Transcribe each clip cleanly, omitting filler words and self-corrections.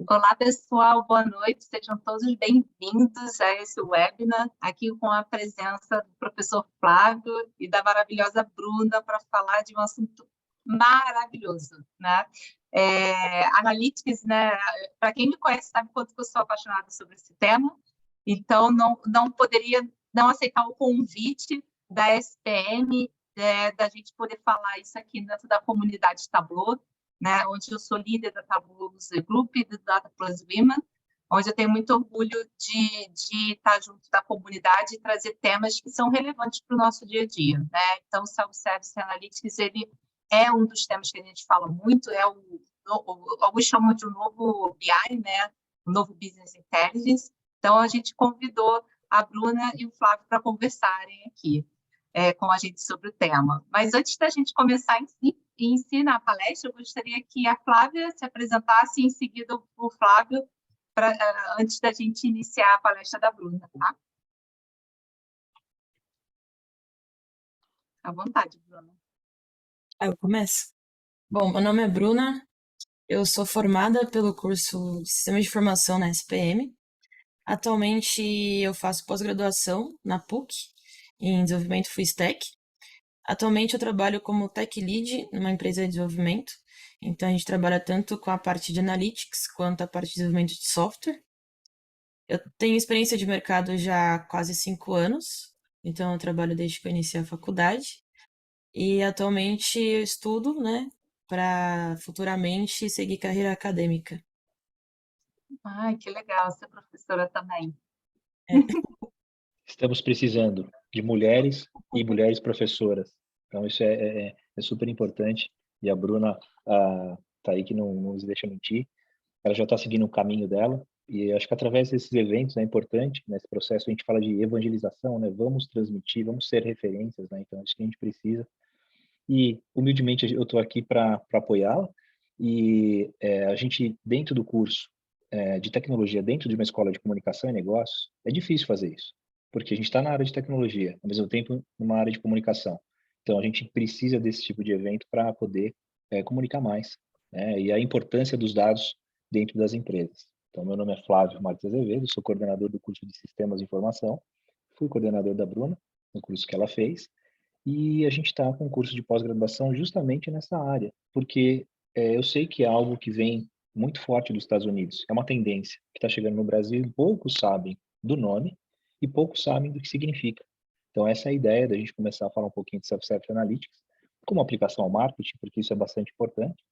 Olá, pessoal, boa noite, sejam todos bem-vindos a esse webinar, aqui com a presença do professor Flávio e da maravilhosa Bruna para falar de um assunto maravilhoso, né? Analytics, né? Para quem me conhece sabe quanto que eu sou apaixonada sobre esse tema, então não poderia não aceitar o convite da SPM, da gente poder falar isso aqui dentro da comunidade Tableau, né, onde eu sou líder da Tableau User Group e do Data Plus Women, onde eu tenho muito orgulho de estar junto da comunidade e trazer temas que são relevantes para o nosso dia a dia, né? Então, o Self-Service Analytics, ele é um dos temas que a gente fala muito, alguns chamam de um novo BI, né? O novo Business Intelligence. Então, a gente convidou a Bruna e o Flávio para conversarem aqui com a gente sobre o tema. Mas antes da gente começar em si na palestra, eu gostaria que a Flávia se apresentasse e em seguida o Flávio, antes da gente iniciar a palestra da Bruna, tá? À vontade, Bruna. Eu começo? Bom, meu nome é Bruna, eu sou formada pelo curso de Sistema de Informação na SPM. Atualmente eu faço pós-graduação na PUC em desenvolvimento full stack. Atualmente eu trabalho como tech lead numa empresa de desenvolvimento. Então a gente trabalha tanto com a parte de analytics quanto a parte de desenvolvimento de software. Eu tenho experiência de mercado já há quase 5 anos, então eu trabalho desde que eu iniciei a faculdade. E atualmente eu estudo, né, para futuramente seguir carreira acadêmica. Ai, que legal, ser professora também. É. Estamos precisando de mulheres e mulheres professoras. Então, isso é super importante. E a Bruna tá aí que não nos deixa mentir. Ela já está seguindo o caminho dela. E acho que através desses eventos é importante, nesse processo a gente fala de evangelização, né? Vamos transmitir, vamos ser referências, né? Então, acho que a gente precisa. E, humildemente, eu estou aqui para apoiá-la. E a gente, dentro do curso de tecnologia, dentro de uma escola de comunicação e negócios, é difícil fazer isso, porque a gente está na área de tecnologia, ao mesmo tempo numa área de comunicação. Então, a gente precisa desse tipo de evento para poder comunicar mais, né? E a importância dos dados dentro das empresas. Então, meu nome é Flávio Marques Azevedo, sou coordenador do curso de Sistemas de Informação, fui coordenador da Bruna, no curso que ela fez, e a gente está com um curso de pós-graduação justamente nessa área, porque eu sei que é algo que vem muito forte dos Estados Unidos, é uma tendência que está chegando no Brasil e poucos sabem do nome e poucos sabem do que significa. Então, essa é a ideia da gente começar a falar um pouquinho de Self-Service Analytics, como aplicação ao marketing, porque isso é bastante importante,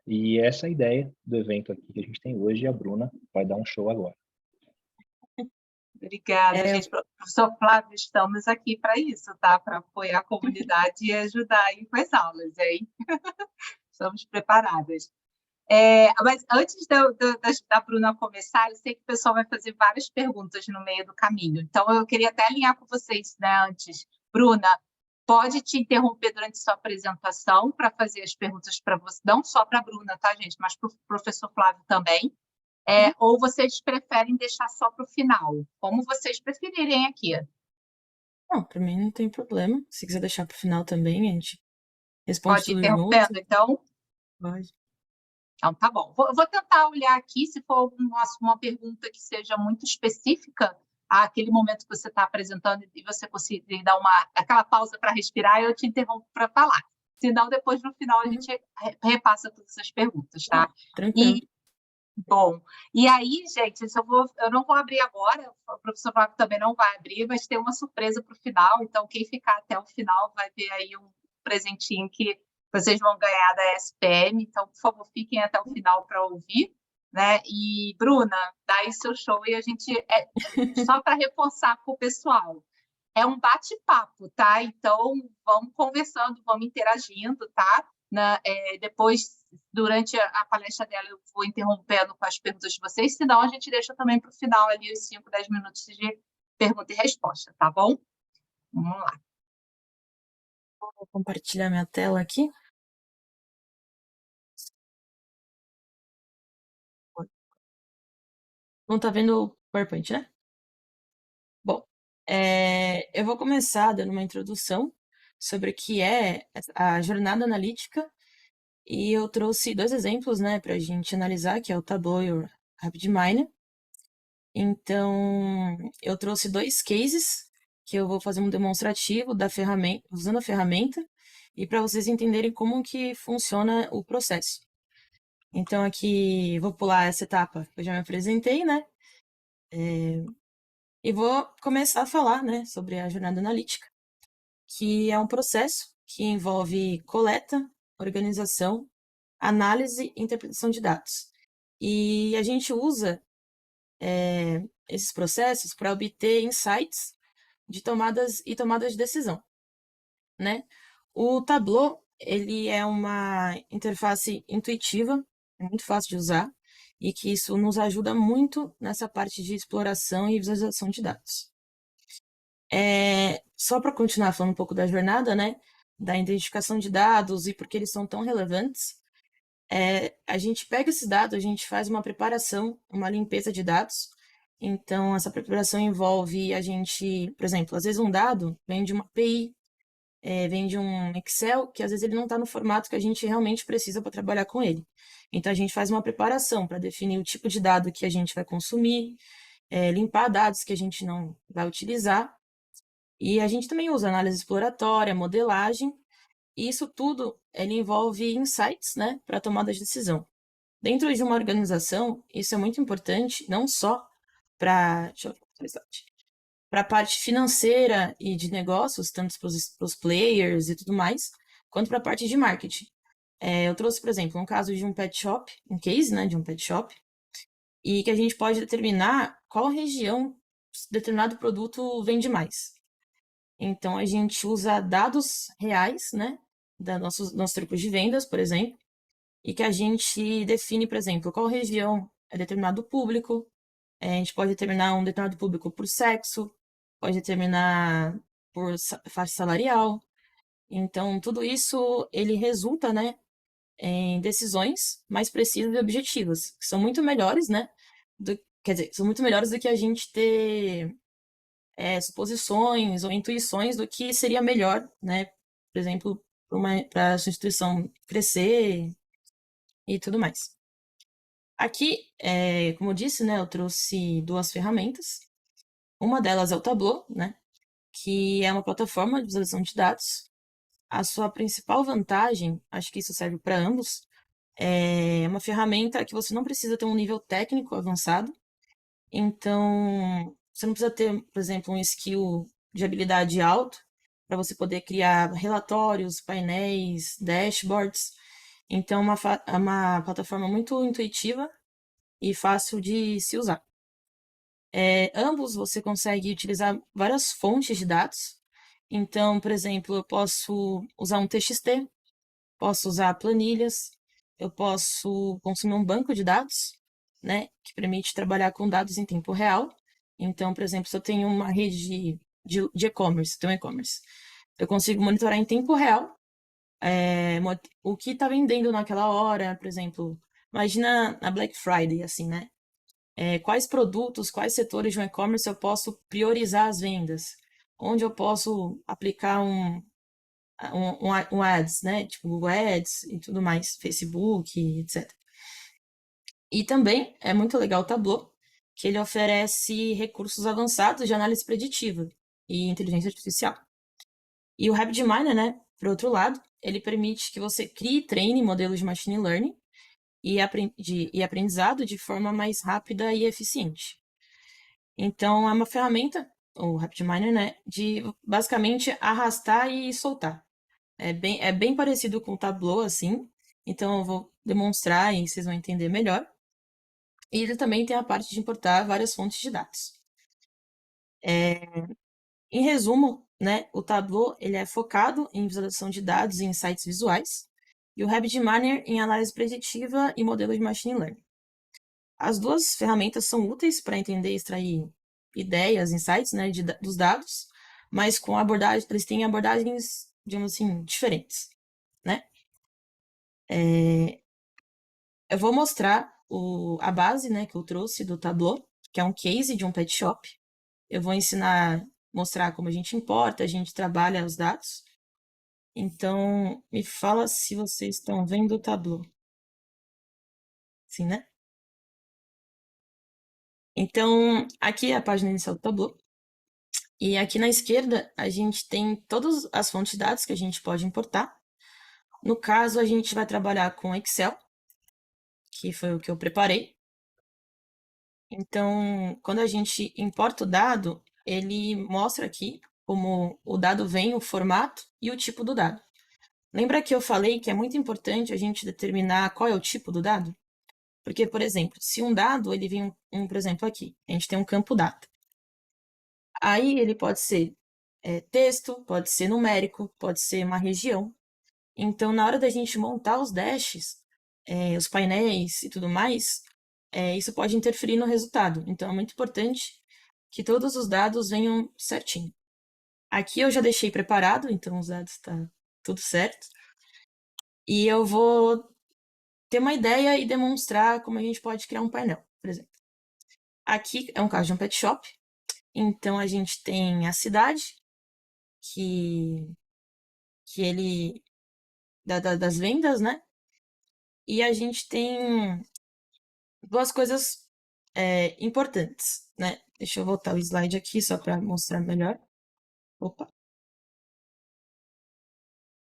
e essa é a ideia do evento aqui que a gente tem hoje, e a Bruna vai dar um show agora. Obrigada, gente. Professor Flávio, estamos aqui para isso, tá? Para apoiar a comunidade e ajudar aí com as aulas, hein? Estamos preparadas. Mas antes da Bruna começar, eu sei que o pessoal vai fazer várias perguntas no meio do caminho. Então, eu queria até alinhar com vocês, né, antes. Bruna, pode te interromper durante sua apresentação para fazer as perguntas para você, não só para a Bruna, tá, gente? Mas para o professor Flávio também. Ou vocês preferem deixar só para o final? Como vocês preferirem aqui. Não, para mim não tem problema. Se quiser deixar para o final também, a gente responde Pode ir tudo junto. interrompendo, então? Pode. Então, tá bom. Vou tentar olhar aqui, se for uma pergunta que seja muito específica àquele momento que você está apresentando e você conseguir dar aquela pausa para respirar, eu te interrompo para falar. Senão, depois, no final, a gente repassa todas essas perguntas, tá? Tranquilo. Bom, e aí, gente, eu não vou abrir agora, o professor Flávio também não vai abrir, mas tem uma surpresa para o final, então quem ficar até o final vai ter aí um presentinho que vocês vão ganhar da SPM, então, por favor, fiquem até o final para ouvir, né? E, Bruna, dá aí seu show e a gente, só para reforçar para o pessoal, é um bate-papo, tá? Então, vamos conversando, vamos interagindo, tá? Depois, durante a palestra dela, eu vou interrompendo com as perguntas de vocês, senão a gente deixa também para o final ali os 5, 10 minutos de pergunta e resposta, tá bom? Vamos lá. Vou compartilhar minha tela aqui. Não tá vendo o PowerPoint, né? Bom, eu vou começar dando uma introdução sobre o que é a jornada analítica. E eu trouxe 2 exemplos, né, para a gente analisar, que é o Tableau RapidMiner. Então, eu trouxe 2 cases que eu vou fazer um demonstrativo da ferramenta, usando a ferramenta, e para vocês entenderem como que funciona o processo. Então, aqui, vou pular essa etapa que eu já me apresentei, né? E vou começar a falar, né, sobre a jornada analítica, que é um processo que envolve coleta, organização, análise e interpretação de dados. E a gente usa esses processos para obter insights de tomadas de decisão, né? O Tableau, ele é uma interface intuitiva, é muito fácil de usar, e que isso nos ajuda muito nessa parte de exploração e visualização de dados. Só para continuar falando um pouco da jornada, né? Da identificação de dados e por que eles são tão relevantes, a gente pega esses dados, a gente faz uma preparação, uma limpeza de dados. Então, essa preparação envolve a gente, por exemplo, às vezes um dado vem de uma API, vem de um Excel, que às vezes ele não está no formato que a gente realmente precisa para trabalhar com ele. Então, a gente faz uma preparação para definir o tipo de dado que a gente vai consumir, limpar dados que a gente não vai utilizar. E a gente também usa análise exploratória, modelagem, e isso tudo ele envolve insights, né, para tomada de decisão. Dentro de uma organização, isso é muito importante, não só para a parte financeira e de negócios, tanto para os players e tudo mais, quanto para a parte de marketing. Eu trouxe, por exemplo, um caso de um pet shop, um case, né, de um pet shop, e que a gente pode determinar qual região determinado produto vende mais. Então, a gente usa dados reais, né, da nossos triplos de vendas, por exemplo, e que a gente define, por exemplo, qual região é determinado público. A gente pode determinar um determinado público por sexo, pode determinar por faixa salarial. Então, tudo isso, ele resulta, né, em decisões mais precisas e objetivas, que são muito melhores, né, quer dizer, são muito melhores do que a gente ter suposições ou intuições do que seria melhor, né? Por exemplo, para a sua instituição crescer e tudo mais. Aqui, como eu disse, né, eu trouxe 2 ferramentas. Uma delas é o Tableau, né, que é uma plataforma de visualização de dados. A sua principal vantagem, acho que isso serve para ambos, é uma ferramenta que você não precisa ter um nível técnico avançado. Então, você não precisa ter, por exemplo, um skill de habilidade alto para você poder criar relatórios, painéis, dashboards. Então, é uma plataforma muito intuitiva e fácil de se usar. Ambos você consegue utilizar várias fontes de dados. Então, por exemplo, eu posso usar um TXT, posso usar planilhas, eu posso consumir um banco de dados, né, que permite trabalhar com dados em tempo real. Então, por exemplo, se eu tenho uma rede de e-commerce, tem um e-commerce, eu consigo monitorar em tempo real o que está vendendo naquela hora, por exemplo. Imagina na Black Friday, assim, né? Quais produtos, quais setores de um e-commerce eu posso priorizar as vendas? Onde eu posso aplicar um ads, né? Tipo Google Ads e tudo mais, Facebook, etc. E também é muito legal o Tableau, que ele oferece recursos avançados de análise preditiva e inteligência artificial. E o RapidMiner, né, por outro lado, ele permite que você crie e treine modelos de machine learning e aprendizado de forma mais rápida e eficiente. Então, é uma ferramenta, o RapidMiner, né, de basicamente arrastar e soltar. É bem parecido com o Tableau, assim. Então, eu vou demonstrar e vocês vão entender melhor. E ele também tem a parte de importar várias fontes de dados. Em resumo, né, o Tableau ele é focado em visualização de dados e insights visuais, e o RapidMiner em análise preditiva e modelo de machine learning. As 2 ferramentas são úteis para entender e extrair ideias, insights, né, dos dados, mas com abordagem, eles têm abordagens, digamos assim, diferentes, né? Eu vou mostrar a base, né, que eu trouxe do Tableau, que é um case de um pet shop. Eu vou mostrar como a gente importa, a gente trabalha os dados. Então, me fala se vocês estão vendo o Tableau. Sim, né? Então, aqui é a página inicial do Tableau. E aqui na esquerda, a gente tem todas as fontes de dados que a gente pode importar. No caso, a gente vai trabalhar com Excel, que foi o que eu preparei. Então, quando a gente importa o dado, ele mostra aqui como o dado vem, o formato e o tipo do dado. Lembra que eu falei que é muito importante a gente determinar qual é o tipo do dado? Porque, por exemplo, se um dado, ele vem, por exemplo, aqui, a gente tem um campo data. Aí ele pode ser texto, pode ser numérico, pode ser uma região. Então, na hora da gente montar os dashes, os painéis e tudo mais, isso pode interferir no resultado. Então, é muito importante que todos os dados venham certinho. Aqui eu já deixei preparado, então os dados tá tudo certo. E eu vou ter uma ideia e demonstrar como a gente pode criar um painel, por exemplo. Aqui é um caso de um pet shop. Então, a gente tem a cidade, que ele das vendas, né? E a gente tem duas coisas importantes, né? Deixa eu voltar o slide aqui só para mostrar melhor. Opa.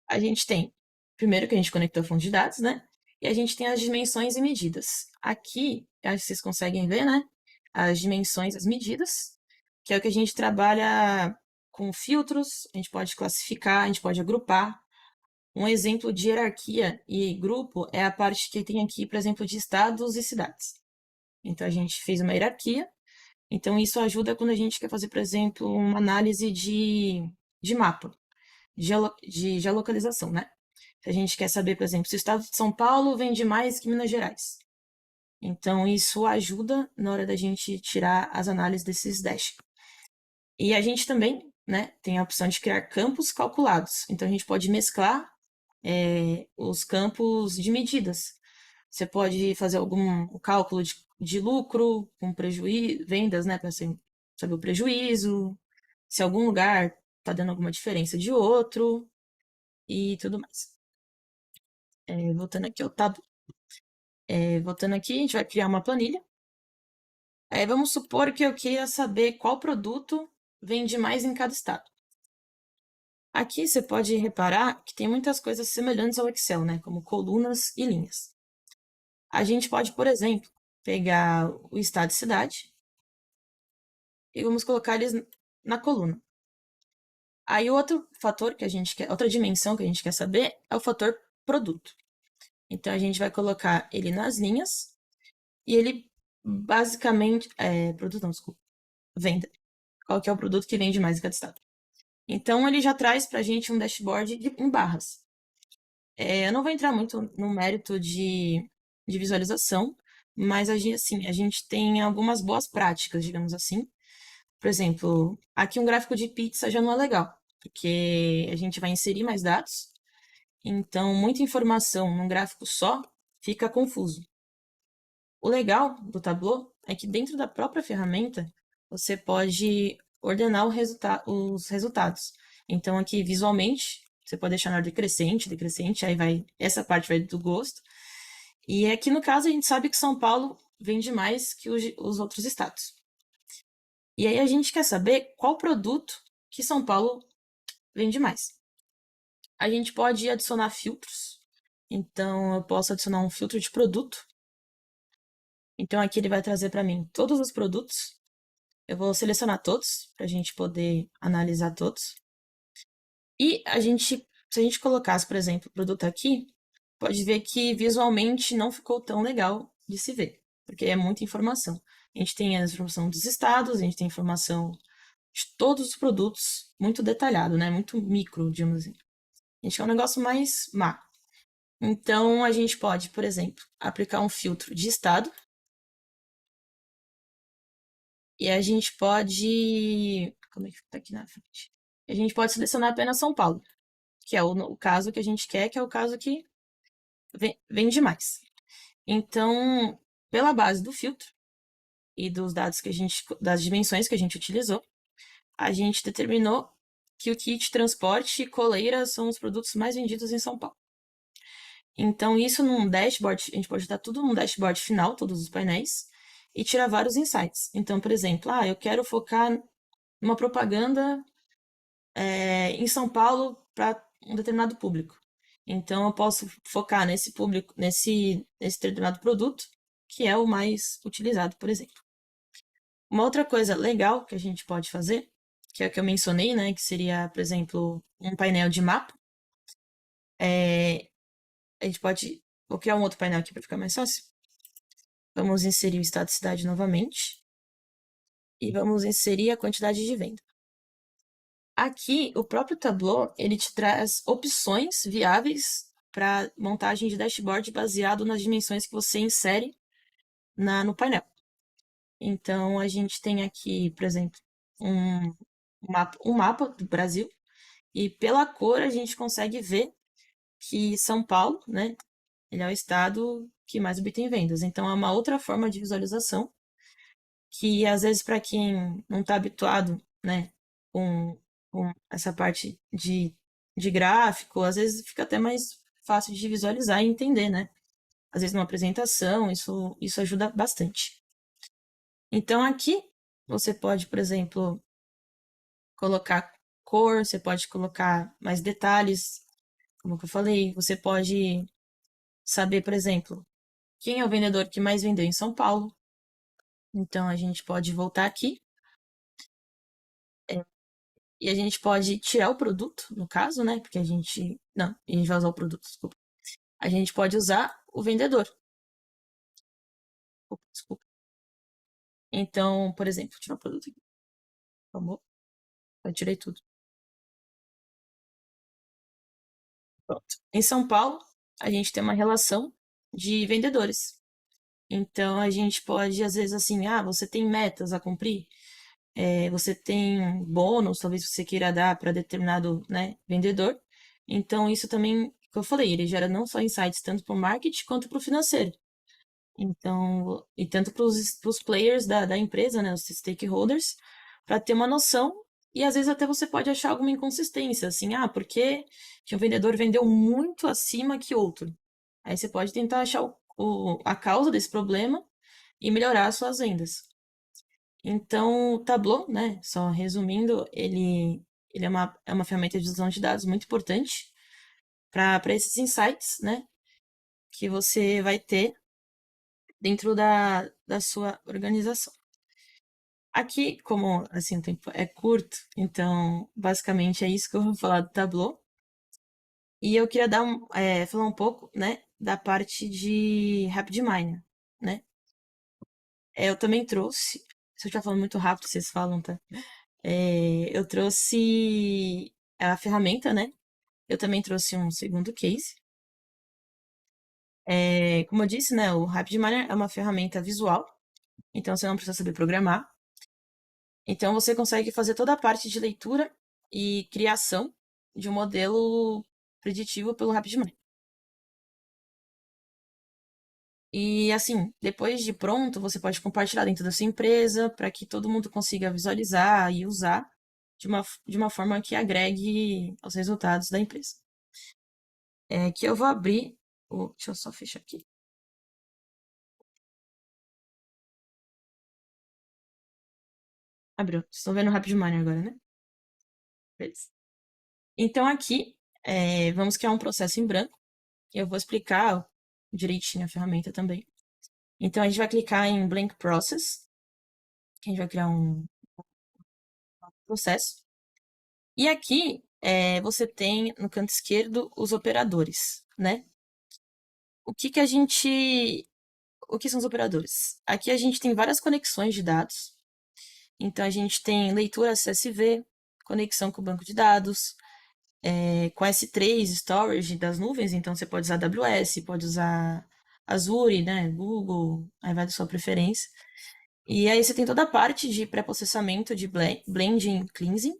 A gente tem, primeiro que a gente conectou a fonte de dados, né? E a gente tem as dimensões e medidas. Aqui, acho que vocês conseguem ver, né? As dimensões, as medidas, que é o que a gente trabalha com filtros, a gente pode classificar, a gente pode agrupar. Um exemplo de hierarquia e grupo é a parte que tem aqui, por exemplo, de estados e cidades. Então, a gente fez uma hierarquia. Então, isso ajuda quando a gente quer fazer, por exemplo, uma análise de mapa, de geolocalização, né? Se a gente quer saber, por exemplo, se o estado de São Paulo vende mais que Minas Gerais. Então, isso ajuda na hora da gente tirar as análises desses dash. E a gente também, né, tem a opção de criar campos calculados. Então, a gente pode mesclar os campos de medidas. Você pode fazer algum cálculo de lucro, com prejuízo, vendas, né, para saber o prejuízo, se algum lugar está dando alguma diferença de outro e tudo mais. Voltando aqui ao tab, voltando aqui, a gente vai criar uma planilha. Vamos supor que eu queira saber qual produto vende mais em cada estado. Aqui você pode reparar que tem muitas coisas semelhantes ao Excel, né, como colunas e linhas. A gente pode, por exemplo, pegar o estado e cidade e vamos colocar eles na coluna. Aí o outro fator que a gente quer, outra dimensão que a gente quer saber é o fator produto. Então a gente vai colocar ele nas linhas e ele basicamente produto não, desculpa, venda. Qual que é o produto que vende mais em cada estado? Então ele já traz para a gente um dashboard em barras. Eu não vou entrar muito no mérito de visualização, mas a gente tem algumas boas práticas, digamos assim. Por exemplo, aqui um gráfico de pizza já não é legal, porque a gente vai inserir mais dados, então muita informação num gráfico só fica confuso. O legal do Tableau é que dentro da própria ferramenta você pode ordenar os resultados. Então aqui visualmente você pode deixar na ordem decrescente, aí essa parte vai do gosto. E aqui no caso a gente sabe que São Paulo vende mais que os outros estados. E aí a gente quer saber qual produto que São Paulo vende mais. A gente pode adicionar filtros. Então eu posso adicionar um filtro de produto. Então aqui ele vai trazer para mim todos os produtos. Eu vou selecionar todos para a gente poder analisar todos. E se a gente colocasse, por exemplo, o produto aqui, pode ver que visualmente não ficou tão legal de se ver, porque é muita informação. A gente tem a informação dos estados, a gente tem informação de todos os produtos, muito detalhado, né? Muito micro, digamos assim. A gente quer um negócio mais macro. Então, a gente pode, por exemplo, aplicar um filtro de estado. E a gente pode. Como é que tá aqui na frente? A gente pode selecionar apenas São Paulo, que é o caso que a gente quer, que é o caso que vende mais. Então, pela base do filtro e dos dados das dimensões que a gente utilizou, a gente determinou que o kit, transporte e coleira são os produtos mais vendidos em São Paulo. Então, isso num dashboard, a gente pode dar tudo num dashboard final, todos os painéis, e tirar vários insights. Então, por exemplo, eu quero focar numa propaganda em São Paulo para um determinado público. Então, eu posso focar nesse público, nesse determinado produto, que é o mais utilizado, por exemplo. Uma outra coisa legal que a gente pode fazer, que é a que eu mencionei, né, que seria, por exemplo, um painel de mapa. A gente pode. Vou criar um outro painel aqui para ficar mais fácil. Vamos inserir o estado de cidade novamente. E vamos inserir a quantidade de venda. Aqui, o próprio Tableau, ele te traz opções viáveis para montagem de dashboard baseado nas dimensões que você insere no painel. Então, a gente tem aqui, por exemplo, um mapa do Brasil, e pela cor a gente consegue ver que São Paulo, né, ele é o estado que mais obtém vendas. Então, é uma outra forma de visualização que, às vezes, para quem não está habituado, né, com essa parte de gráfico, às vezes fica até mais fácil de visualizar e entender, né? Às vezes, numa apresentação, isso ajuda bastante. Então, aqui, você pode, por exemplo, colocar cor, você pode colocar mais detalhes, como que eu falei, você pode saber, por exemplo, quem é o vendedor que mais vendeu em São Paulo. Então, a gente pode voltar aqui e a gente pode tirar o produto, no caso, né? Porque a gente. Não, a gente vai usar o produto, desculpa. A gente pode usar o vendedor. Opa, desculpa. Então, por exemplo, vou tirar o produto aqui. Vamos. Eu tirei tudo. Pronto. Em São Paulo, a gente tem uma relação de vendedores. Então, a gente pode, às vezes, assim, você tem metas a cumprir, você tem bônus, talvez você queira dar para determinado, né, vendedor. Então, isso também, que eu falei, ele gera não só insights tanto para o marketing quanto para o financeiro. Então, e tanto para os players da empresa, né, os stakeholders, para ter uma noção, e às vezes até você pode achar alguma inconsistência, assim, porque que um vendedor vendeu muito acima que outro. Aí você pode tentar achar a causa desse problema e melhorar as suas vendas. Então, o Tableau, né, só resumindo, ele é uma ferramenta de visão de dados muito importante para esses insights, né, que você vai ter dentro da sua organização. Aqui, como assim, o tempo é curto, então basicamente é isso que eu vou falar do Tableau. E eu queria falar um pouco, né, da parte de RapidMiner, né? Eu também trouxe, se eu estiver falando muito rápido, vocês falam, tá? Eu trouxe a ferramenta, né? Eu também trouxe um segundo case. Como eu disse, né, o RapidMiner é uma ferramenta visual, então você não precisa saber programar. Então você consegue fazer toda a parte de leitura e criação de um modelo preditivo pelo RapidMiner. E assim, depois de pronto, você pode compartilhar dentro da sua empresa para que todo mundo consiga visualizar e usar de uma forma que agregue aos resultados da empresa. Que eu vou abrir. Deixa eu só fechar aqui. Abriu. Vocês estão vendo o RapidMiner agora, né? Beleza. Então aqui, vamos criar um processo em branco. Eu vou explicar direitinho a ferramenta também. Então, a gente vai clicar em Blank Process, que a gente vai criar um processo. E aqui, você tem no canto esquerdo os operadores, né? O que são os operadores? Aqui a gente tem várias conexões de dados. Então, a gente tem leitura CSV, conexão com o banco de dados, com S3 Storage das nuvens. Então, você pode usar AWS, pode usar Azure, né? Google, aí vai da sua preferência. E aí você tem toda a parte de pré-processamento de blending e cleansing.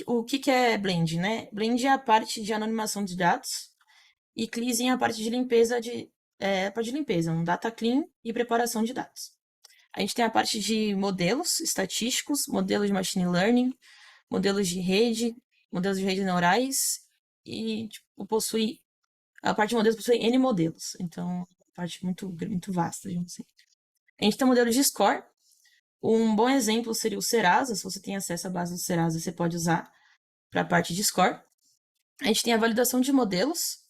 O que é blend, né? Blend é a parte de anonimização de dados e cleansing é a parte de limpeza um data clean e preparação de dados. A gente tem a parte de modelos estatísticos, modelos de machine learning, modelos de rede neurais e tipo, a parte de modelos possui N modelos. Então, é uma parte muito, muito vasta, digamos assim. A gente tem modelos de score. Um bom exemplo seria o Serasa. Se você tem acesso à base do Serasa, você pode usar para a parte de score. A gente tem a validação de modelos,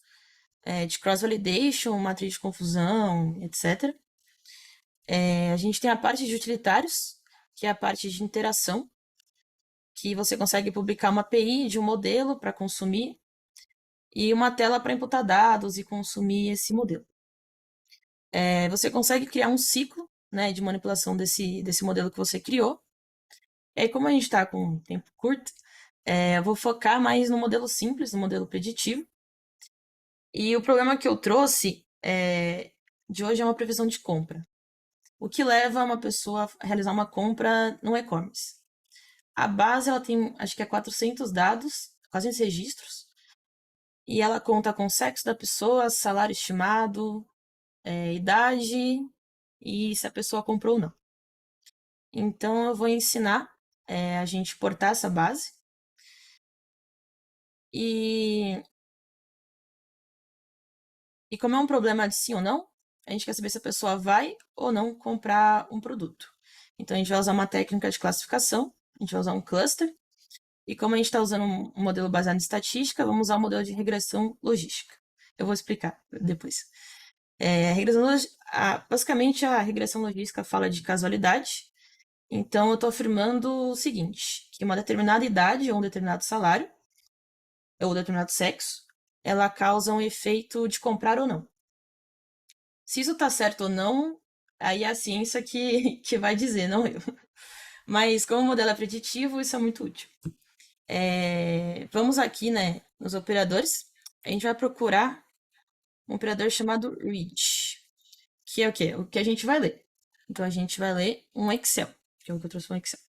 de cross-validation, matriz de confusão, etc. A gente tem a parte de utilitários, que é a parte de interação, que você consegue publicar uma API de um modelo para consumir e uma tela para imputar dados e consumir esse modelo. Você consegue criar um ciclo, né, de manipulação desse modelo que você criou. E aí, como a gente está com um tempo curto, eu vou focar mais no modelo simples, no modelo preditivo. E o programa que eu trouxe de hoje é uma previsão de compra. O que leva uma pessoa a realizar uma compra no e-commerce. A base ela tem, acho que 400 dados, 400 registros, e ela conta com o sexo da pessoa, salário estimado, idade e se a pessoa comprou ou não. Então eu vou ensinar a gente portar essa base e como é um problema de sim ou não, a gente quer saber se a pessoa vai ou não comprar um produto. Então a gente vai usar uma técnica de classificação, a gente vai usar um cluster, e como a gente está usando um modelo baseado em estatística, vamos usar um modelo de regressão logística. Eu vou explicar depois. Basicamente, a regressão logística fala de casualidade. Então, eu estou afirmando o seguinte, que uma determinada idade ou um determinado salário, ou um determinado sexo, ela causa um efeito de comprar ou não. Se isso está certo ou não, aí é a ciência que vai dizer, não eu. Mas como o modelo é preditivo, isso é muito útil. Vamos aqui, né, nos operadores. A gente vai procurar um operador chamado reach, que é o quê? O que a gente vai ler. Então, a gente vai ler um Excel, que é o que eu trouxe um Excel.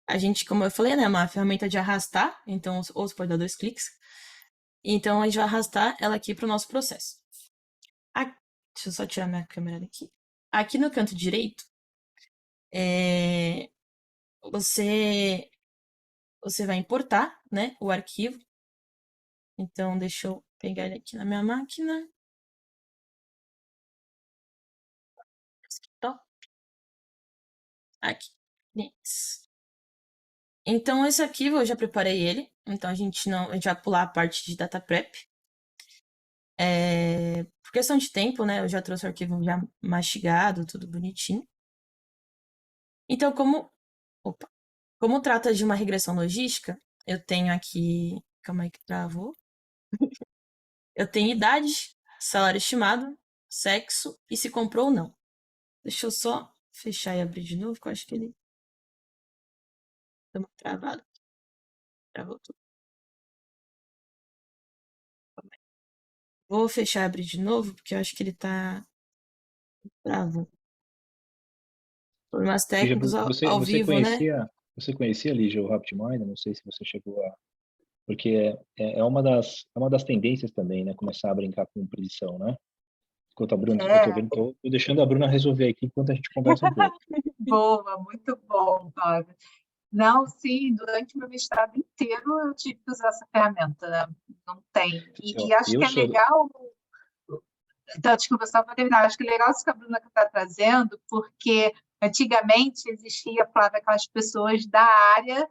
A gente, como eu falei, né, é uma ferramenta de arrastar, então, ou você pode dar 2 cliques. Então, a gente vai arrastar ela aqui para o nosso processo. Deixa eu só tirar minha câmera daqui. Aqui no canto direito, você vai importar, né, o arquivo. Então, deixa eu pegar ele aqui na minha máquina. Aqui. Então, esse arquivo eu já preparei ele. Então, a gente vai pular a parte de data prep. Por questão de tempo, né? Eu já trouxe o arquivo já mastigado, tudo bonitinho. Então, como trata de uma regressão logística, eu tenho aqui... Calma aí que travou. Eu tenho idade, salário estimado, sexo e se comprou ou não. Deixa eu só fechar e abrir de novo, que eu acho que ele... Deu uma travada. Travou tudo. Vou fechar e abrir de novo, porque eu acho que ele tá... Travou. Problemas Lígia, técnicos ao vivo, né? Você conhecia, Lígia, o RapidMiner? Não sei se você chegou a... Porque é uma das tendências também, né? Começar a brincar com predição, né? Enquanto a Bruna, tô deixando a Bruna resolver aqui enquanto a gente conversa um pouco. Boa, muito bom, Fábio. Não, sim, durante o meu mestrado inteiro eu tive que usar essa ferramenta, né? Não tem. E acho que é legal... Então, desculpa, só para terminar, acho que é legal isso que a Bruna está trazendo, porque antigamente existia, Flávia, aquelas pessoas da área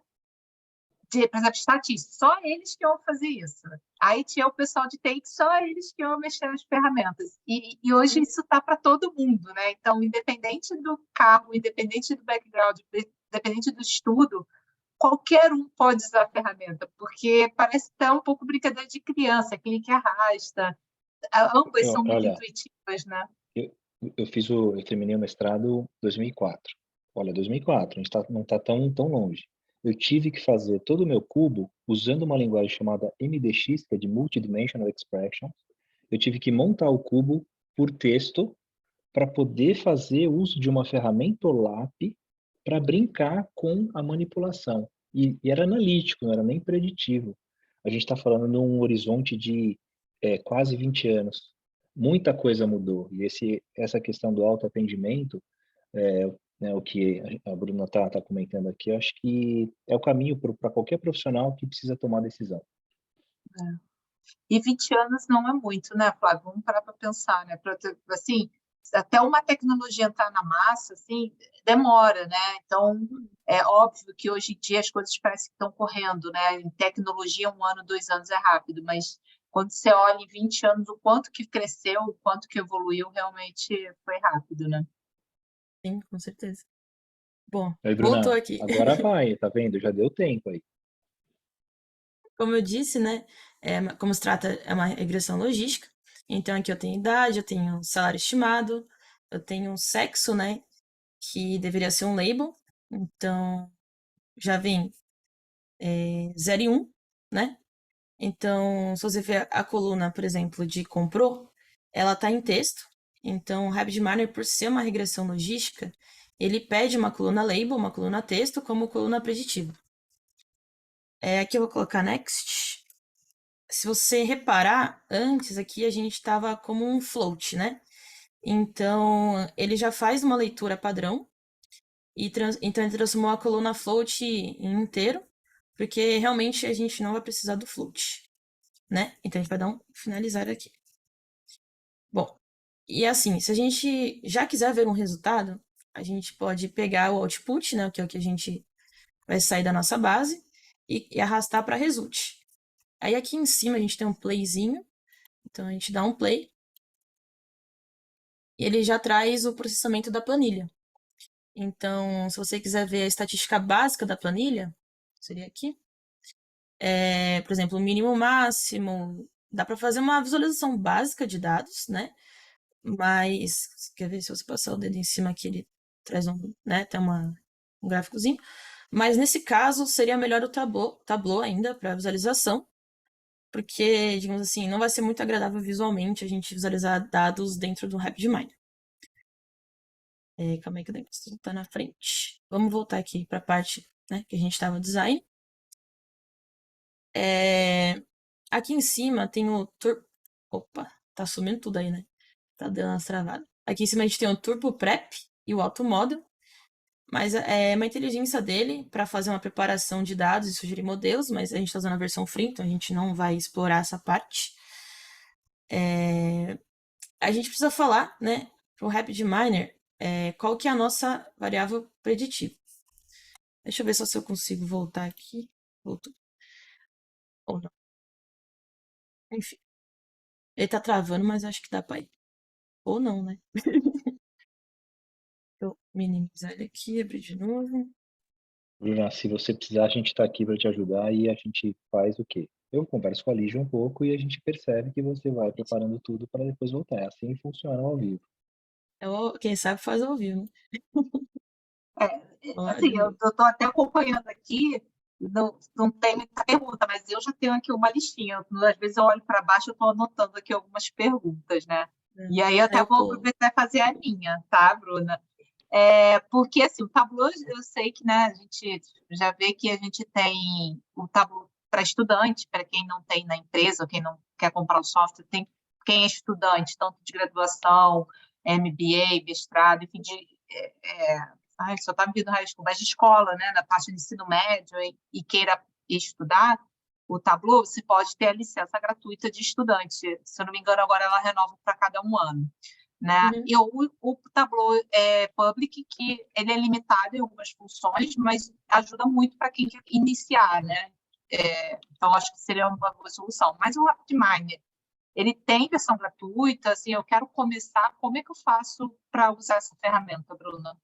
de, por exemplo, estatística, só eles que iam fazer isso. Aí tinha o pessoal de TI, só eles que iam mexer nas ferramentas. E hoje isso está para todo mundo, né? Então, independente do cargo, independente do background, independente do estudo, qualquer um pode usar a ferramenta, porque parece até um pouco brincadeira de criança, clique e arrasta. Ambas são muito intuitivas, né? Eu terminei o mestrado em 2004. Olha, 2004, a gente não está tão longe. Eu tive que fazer todo o meu cubo usando uma linguagem chamada MDX, que é de Multidimensional Expression. Eu tive que montar o cubo por texto para poder fazer uso de uma ferramenta OLAP para brincar com a manipulação. E era analítico, não era nem preditivo. A gente está falando num horizonte de quase 20 anos. Muita coisa mudou. E essa questão do autoatendimento, né, o que a Bruna está comentando aqui, eu acho que é o caminho para qualquer profissional que precisa tomar decisão. E 20 anos não é muito, né, Flávio? Vamos parar para pensar, né? Assim, até uma tecnologia entrar na massa, assim, demora, né? Então, é óbvio que hoje em dia as coisas parecem que estão correndo, né? Em tecnologia, 1 ano, 2 anos é rápido, mas quando você olha em 20 anos o quanto que cresceu, o quanto que evoluiu, realmente foi rápido, né? Sim, com certeza. Bom, Aí, voltou Bruna, aqui. agora vai, tá vendo? Já deu tempo aí. Como eu disse, né? Como se trata, é uma regressão logística. Então, aqui eu tenho idade, eu tenho salário estimado, eu tenho sexo, né? Que deveria ser um label. Então, já vem 0 e 1, né? Então, se você ver a coluna, por exemplo, de comprou, ela está em texto. Então, o RapidMiner, por ser uma regressão logística, ele pede uma coluna label, uma coluna texto, como coluna preditiva. Aqui eu vou colocar next. Se você reparar, antes aqui a gente estava como um float, né? Então, ele já faz uma leitura padrão, então ele transformou a coluna float em inteiro, porque realmente a gente não vai precisar do float, né? Então a gente vai dar um finalizar aqui. Bom, e assim, se a gente já quiser ver um resultado, a gente pode pegar o output, né, que é o que a gente vai sair da nossa base, e arrastar para result. Aí aqui em cima a gente tem um playzinho, então a gente dá um play, e ele já traz o processamento da planilha. Então, se você quiser ver a estatística básica da planilha, seria aqui. Por exemplo, o mínimo, máximo, dá para fazer uma visualização básica de dados, né? Mas, quer ver se você passar o dedo em cima aqui, ele traz né, tem um gráficozinho. Mas nesse caso, seria melhor o Tableau ainda para visualização, porque, digamos assim, não vai ser muito agradável visualmente a gente visualizar dados dentro do RapidMiner. Calma aí que o negócio tá na frente. Vamos voltar aqui para a parte, né, que a gente estava no design. Aqui em cima tem o Opa, tá sumindo tudo aí, né? Tá dando umas travadas. Aqui em cima a gente tem o Turbo Prep e o Auto Model, mas é uma inteligência dele para fazer uma preparação de dados e sugerir modelos, mas a gente está usando a versão free, então a gente não vai explorar essa parte. A gente precisa falar, né, para o RapidMiner, qual que é a nossa variável preditiva. Deixa eu ver só se eu consigo voltar aqui. Voltou. Ou não. Enfim. Ele tá travando, mas acho que dá pra ir. Ou não, né? Eu minimizar ele aqui, abrir de novo. Bruna, se você precisar, a gente está aqui para te ajudar e a gente faz o quê? Eu converso com a Lígia um pouco e a gente percebe que você vai preparando tudo para depois voltar. É assim funciona ao vivo. Quem sabe faz ao vivo, né? Ó, Assim, de eu novo. estou até acompanhando aqui, não tem muita pergunta, mas eu já tenho aqui uma listinha. Às vezes eu olho para baixo, eu estou anotando aqui algumas perguntas, né? E aí eu Aí até eu vou pulo. aproveitar e fazer a minha, tá, Bruna? Porque assim, o Tableau, eu sei que, né, a gente já vê que a gente tem o Tableau para estudante, para quem não tem na empresa, ou quem não quer comprar o software, tem quem é estudante, tanto de graduação, MBA, mestrado, enfim, só está me vindo high school, mas de escola, né, na parte de ensino médio e queira estudar, o Tableau, você pode ter a licença gratuita de estudante. Se eu não me engano, agora ela renova para cada 1 ano. Né? Uhum. E o Tableau é public, que ele é limitado em algumas funções, mas ajuda muito para quem quer iniciar, né? Então, acho que seria uma boa solução. Mas o RapidMiner, ele tem versão gratuita, assim, eu quero começar, como é que eu faço para usar essa ferramenta, Bruna?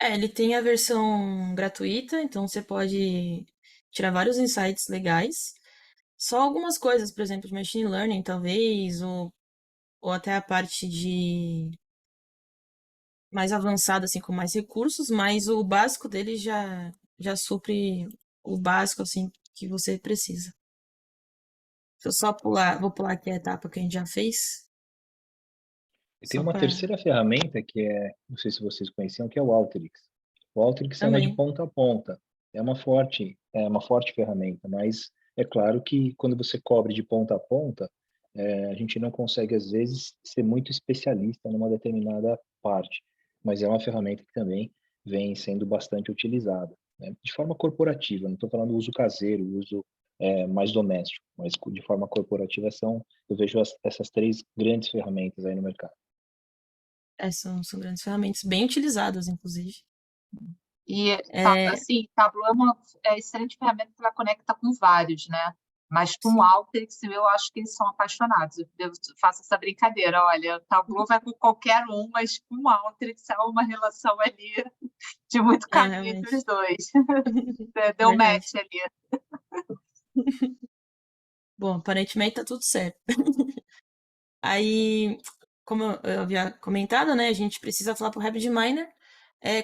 Ele tem a versão gratuita, então você pode tirar vários insights legais. Só algumas coisas, por exemplo, de machine learning, talvez, ou até a parte de mais avançada, assim, com mais recursos, mas o básico dele já supre o básico, assim, que você precisa. Deixa eu só pular, vou pular aqui a etapa que a gente já fez, E tem só uma para terceira ferramenta que é, não sei se vocês conheciam, que é o Alteryx. O Alteryx é uma de também. ponta a ponta. É uma forte ferramenta, mas é claro que quando você cobre de ponta a ponta, a gente não consegue, às vezes, ser muito especialista numa determinada parte. Mas é uma ferramenta que também vem sendo bastante utilizada, né? De forma corporativa, não estou falando uso caseiro, uso mais doméstico, mas de forma corporativa eu vejo essas três grandes ferramentas aí no mercado. São grandes ferramentas, bem utilizadas, inclusive. E, É, assim, Tableau é uma excelente ferramenta que ela conecta com vários, né? Mas com o sim, Alteryx, eu acho que eles são apaixonados. Eu faço essa brincadeira, olha, Tableau vai com qualquer um, mas com o Alteryx há uma relação ali de muito carinho entre realmente. os dois. Deu Verdade. match ali. Bom, aparentemente tá tudo certo. Aí, como eu havia comentado, né, a gente precisa falar para o RapidMiner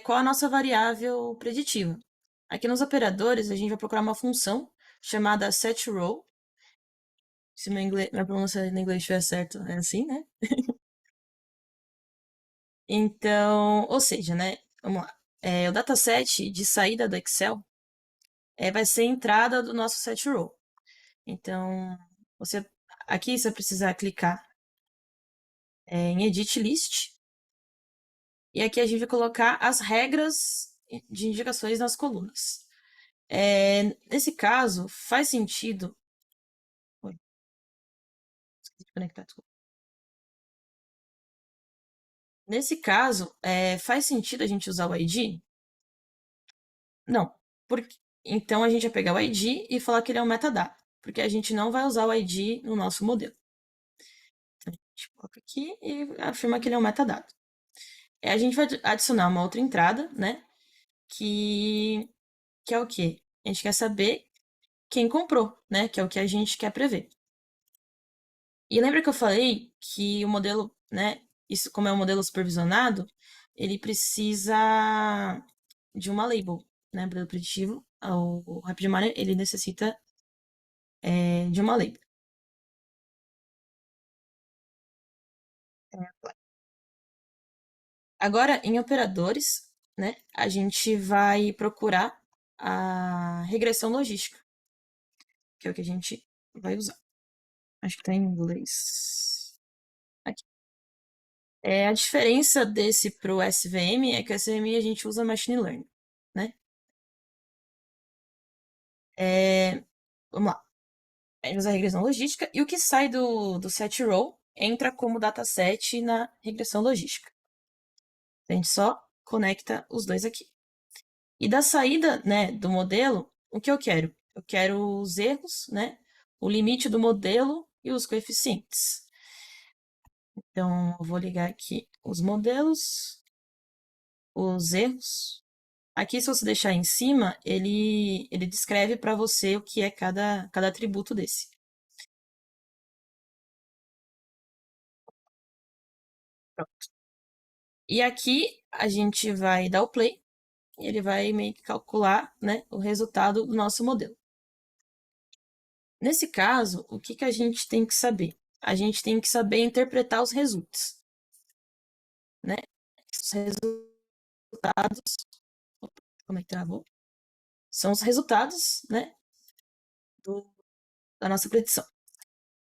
qual a nossa variável preditiva. Aqui nos operadores, a gente vai procurar uma função chamada setRow. Se minha pronúncia em inglês estiver certo, é assim, né? Então, ou seja, né, vamos lá. O dataset de saída do Excel vai ser a entrada do nosso setRow. Então, aqui você vai precisar clicar em Edit List. E aqui a gente vai colocar as regras de indicações nas colunas. Nesse caso, faz sentido. Oi, esqueci de conectar, desculpa. Nesse caso, faz sentido a gente usar o ID? Não. Então a gente vai pegar o ID e falar que ele é um metadata, porque a gente não vai usar o ID no nosso modelo. Então, a gente coloca aqui e afirma que ele é um metadata. A gente vai adicionar uma outra entrada, né? Que é o quê? A gente quer saber quem comprou, né? Que é o que a gente quer prever. E lembra que eu falei que o modelo, né? Isso, como é um modelo supervisionado, ele precisa de uma label, né? Modelo preditivo. O RapidMiner, ele necessita de uma label. Agora, em operadores, né? A gente vai procurar a regressão logística, que é o que a gente vai usar. Acho que tá em inglês. Aqui. A diferença desse pro SVM é que o SVM a gente usa Machine Learning, né? Vamos lá. A gente usa a regressão logística e o que sai do set row entra como dataset na regressão logística. A gente só conecta os dois aqui. E da saída, né, do modelo, o que eu quero? Eu quero os erros, né, o limite do modelo e os coeficientes. Então, eu vou ligar aqui os modelos, os erros. Aqui, se você deixar em cima, ele descreve para você o que é cada atributo desse. Pronto. E aqui a gente vai dar o play e ele vai meio que calcular, né, o resultado do nosso modelo. Nesse caso, o que a gente tem que saber? A gente tem que saber interpretar os resultados, né? Os resultados, como é que travou? São os resultados, né, da nossa predição.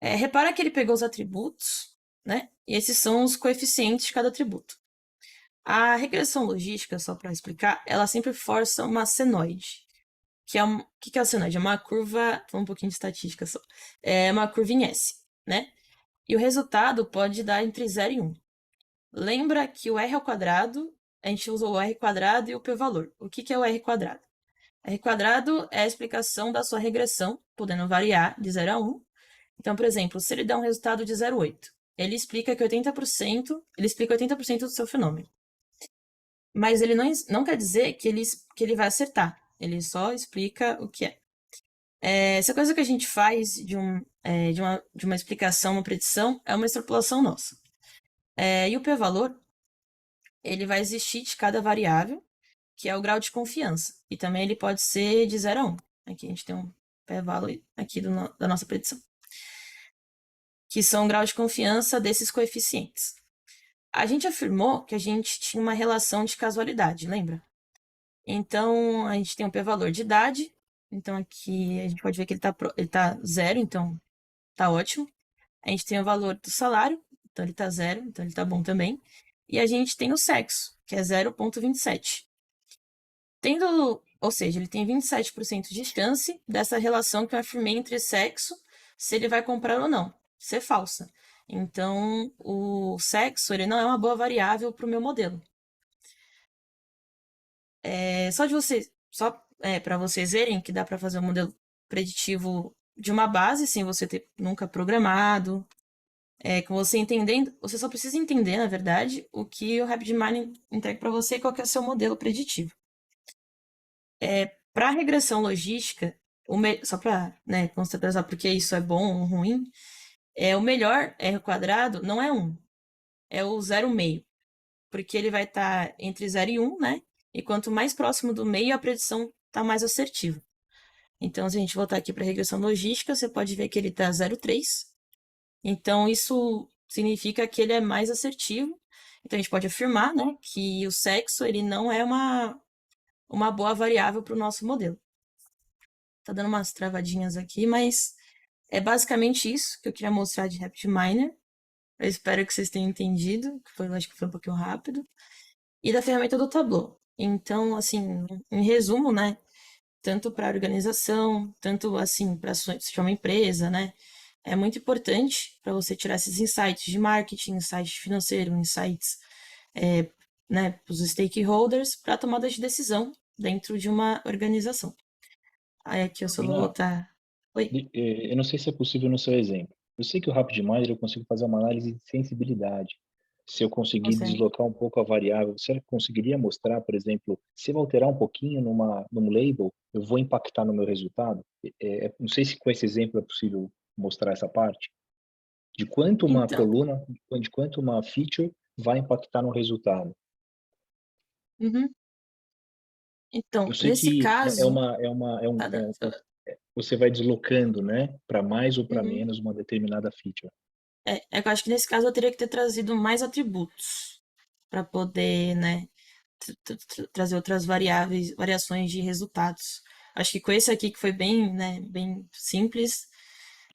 Repara que ele pegou os atributos, né? E esses são os coeficientes de cada atributo. A regressão logística, só para explicar, ela sempre força uma senoide. O que é a senoide? É uma curva, um pouquinho de estatística só. É uma curva em S, né? E o resultado pode dar entre 0 e 1. Lembra que o R ao quadrado, a gente usa o R quadrado e o p-valor. O que é o R quadrado? R quadrado é a explicação da sua regressão, podendo variar de 0 a 1. Então, por exemplo, se ele dá um resultado de 0,8, ele explica 80% do seu fenômeno. Mas ele não quer dizer que ele vai acertar. Ele só explica o que é. Essa coisa que a gente faz de uma explicação, uma predição, é uma extrapolação nossa. E o p-valor, ele vai existir de cada variável, que é o grau de confiança. E também ele pode ser de 0 a 1. Aqui a gente tem um p-valor aqui da nossa predição. Que são o grau de confiança desses coeficientes. A gente afirmou que a gente tinha uma relação de casualidade, lembra? Então, a gente tem um p-valor de idade. Então, aqui a gente pode ver que ele tá 0, então tá ótimo. A gente tem o valor do salário, então ele tá 0, então ele tá bom também. E a gente tem o sexo, que é 0,27. Ou seja, ele tem 27% de chance dessa relação que eu afirmei entre sexo, se ele vai comprar ou não, ser falsa. Então, o sexo, ele não é uma boa variável para o meu modelo. Só para vocês verem que dá para fazer um modelo preditivo de uma base, sem você ter nunca programado, com você entendendo, você só precisa entender, na verdade, o que o RapidMiner entrega para você e qual que é o seu modelo preditivo. Para regressão logística, só para contextualizar porque isso é bom ou ruim, o melhor R quadrado não é 1, é o 0,5, porque ele vai estar entre 0 e 1, né? E quanto mais próximo do meio, a predição está mais assertiva. Então, se a gente voltar aqui para a regressão logística, você pode ver que ele está 0,3. Então, isso significa que ele é mais assertivo. Então, a gente pode afirmar, né, que o sexo ele não é uma boa variável para o nosso modelo. Tá dando umas travadinhas aqui, mas é basicamente isso que eu queria mostrar de RapidMiner. Eu espero que vocês tenham entendido, acho que foi um pouquinho rápido. E da ferramenta do Tableau. Então, assim, em resumo, né, tanto para a organização, tanto assim para se tiver uma empresa, né, é muito importante para você tirar esses insights de marketing, insights financeiro, insights, né, para os stakeholders, para a tomada de decisão dentro de uma organização. Aí aqui eu só vou Bruna, botar. Oi? eu não sei se é possível no seu exemplo. Eu sei que o RapidMiner eu consigo fazer uma análise de sensibilidade. Se eu conseguir Consegue. deslocar um pouco a variável, você conseguiria mostrar, por exemplo, se eu alterar um pouquinho num label, eu vou impactar no meu resultado? Não sei se com esse exemplo é possível mostrar essa parte. De quanto uma Então, coluna, de quanto uma feature vai impactar no resultado. uhum. Eu Então, sei nesse que caso, tá você vai deslocando, né, para mais ou para uhum. menos uma determinada feature. É que eu acho que nesse caso eu teria que ter trazido mais atributos para poder, né, trazer outras variações de resultados. Acho que com esse aqui que foi bem, né, bem simples,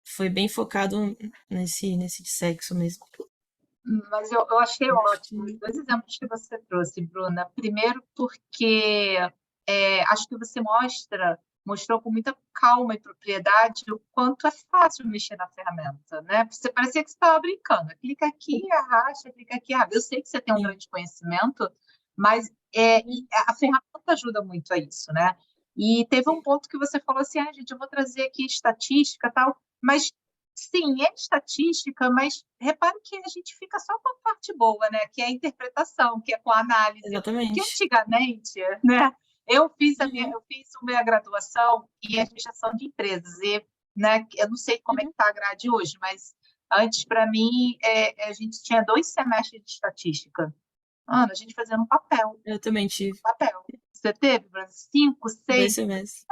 foi bem focado nesse de sexo mesmo. Mas eu achei Eu acho ótimo os que dois exemplos que você trouxe, Bruna. Primeiro, porque acho que você mostrou com muita calma e propriedade o quanto é fácil mexer na ferramenta, né? Você parecia que você estava brincando. Clica aqui, arrasta, clica aqui. Eu sei que você tem um sim. grande conhecimento, mas Uhum. a ferramenta ajuda muito a isso, né? E teve um ponto que você falou assim, gente, eu vou trazer aqui estatística e tal, mas sim, é estatística, mas repare que a gente fica só com a parte boa, né? Que é a interpretação, que é com a análise. Porque Exatamente. antigamente, né? Eu fiz Uhum. a minha graduação em administração de empresas e, né? Eu não sei como é que Uhum. está a grade hoje, mas antes para mim a gente tinha 2 semestres de estatística. Ana, a gente fazia no papel, Eu também tive papel. Você teve, Brasil? 5, 2 6. semestres.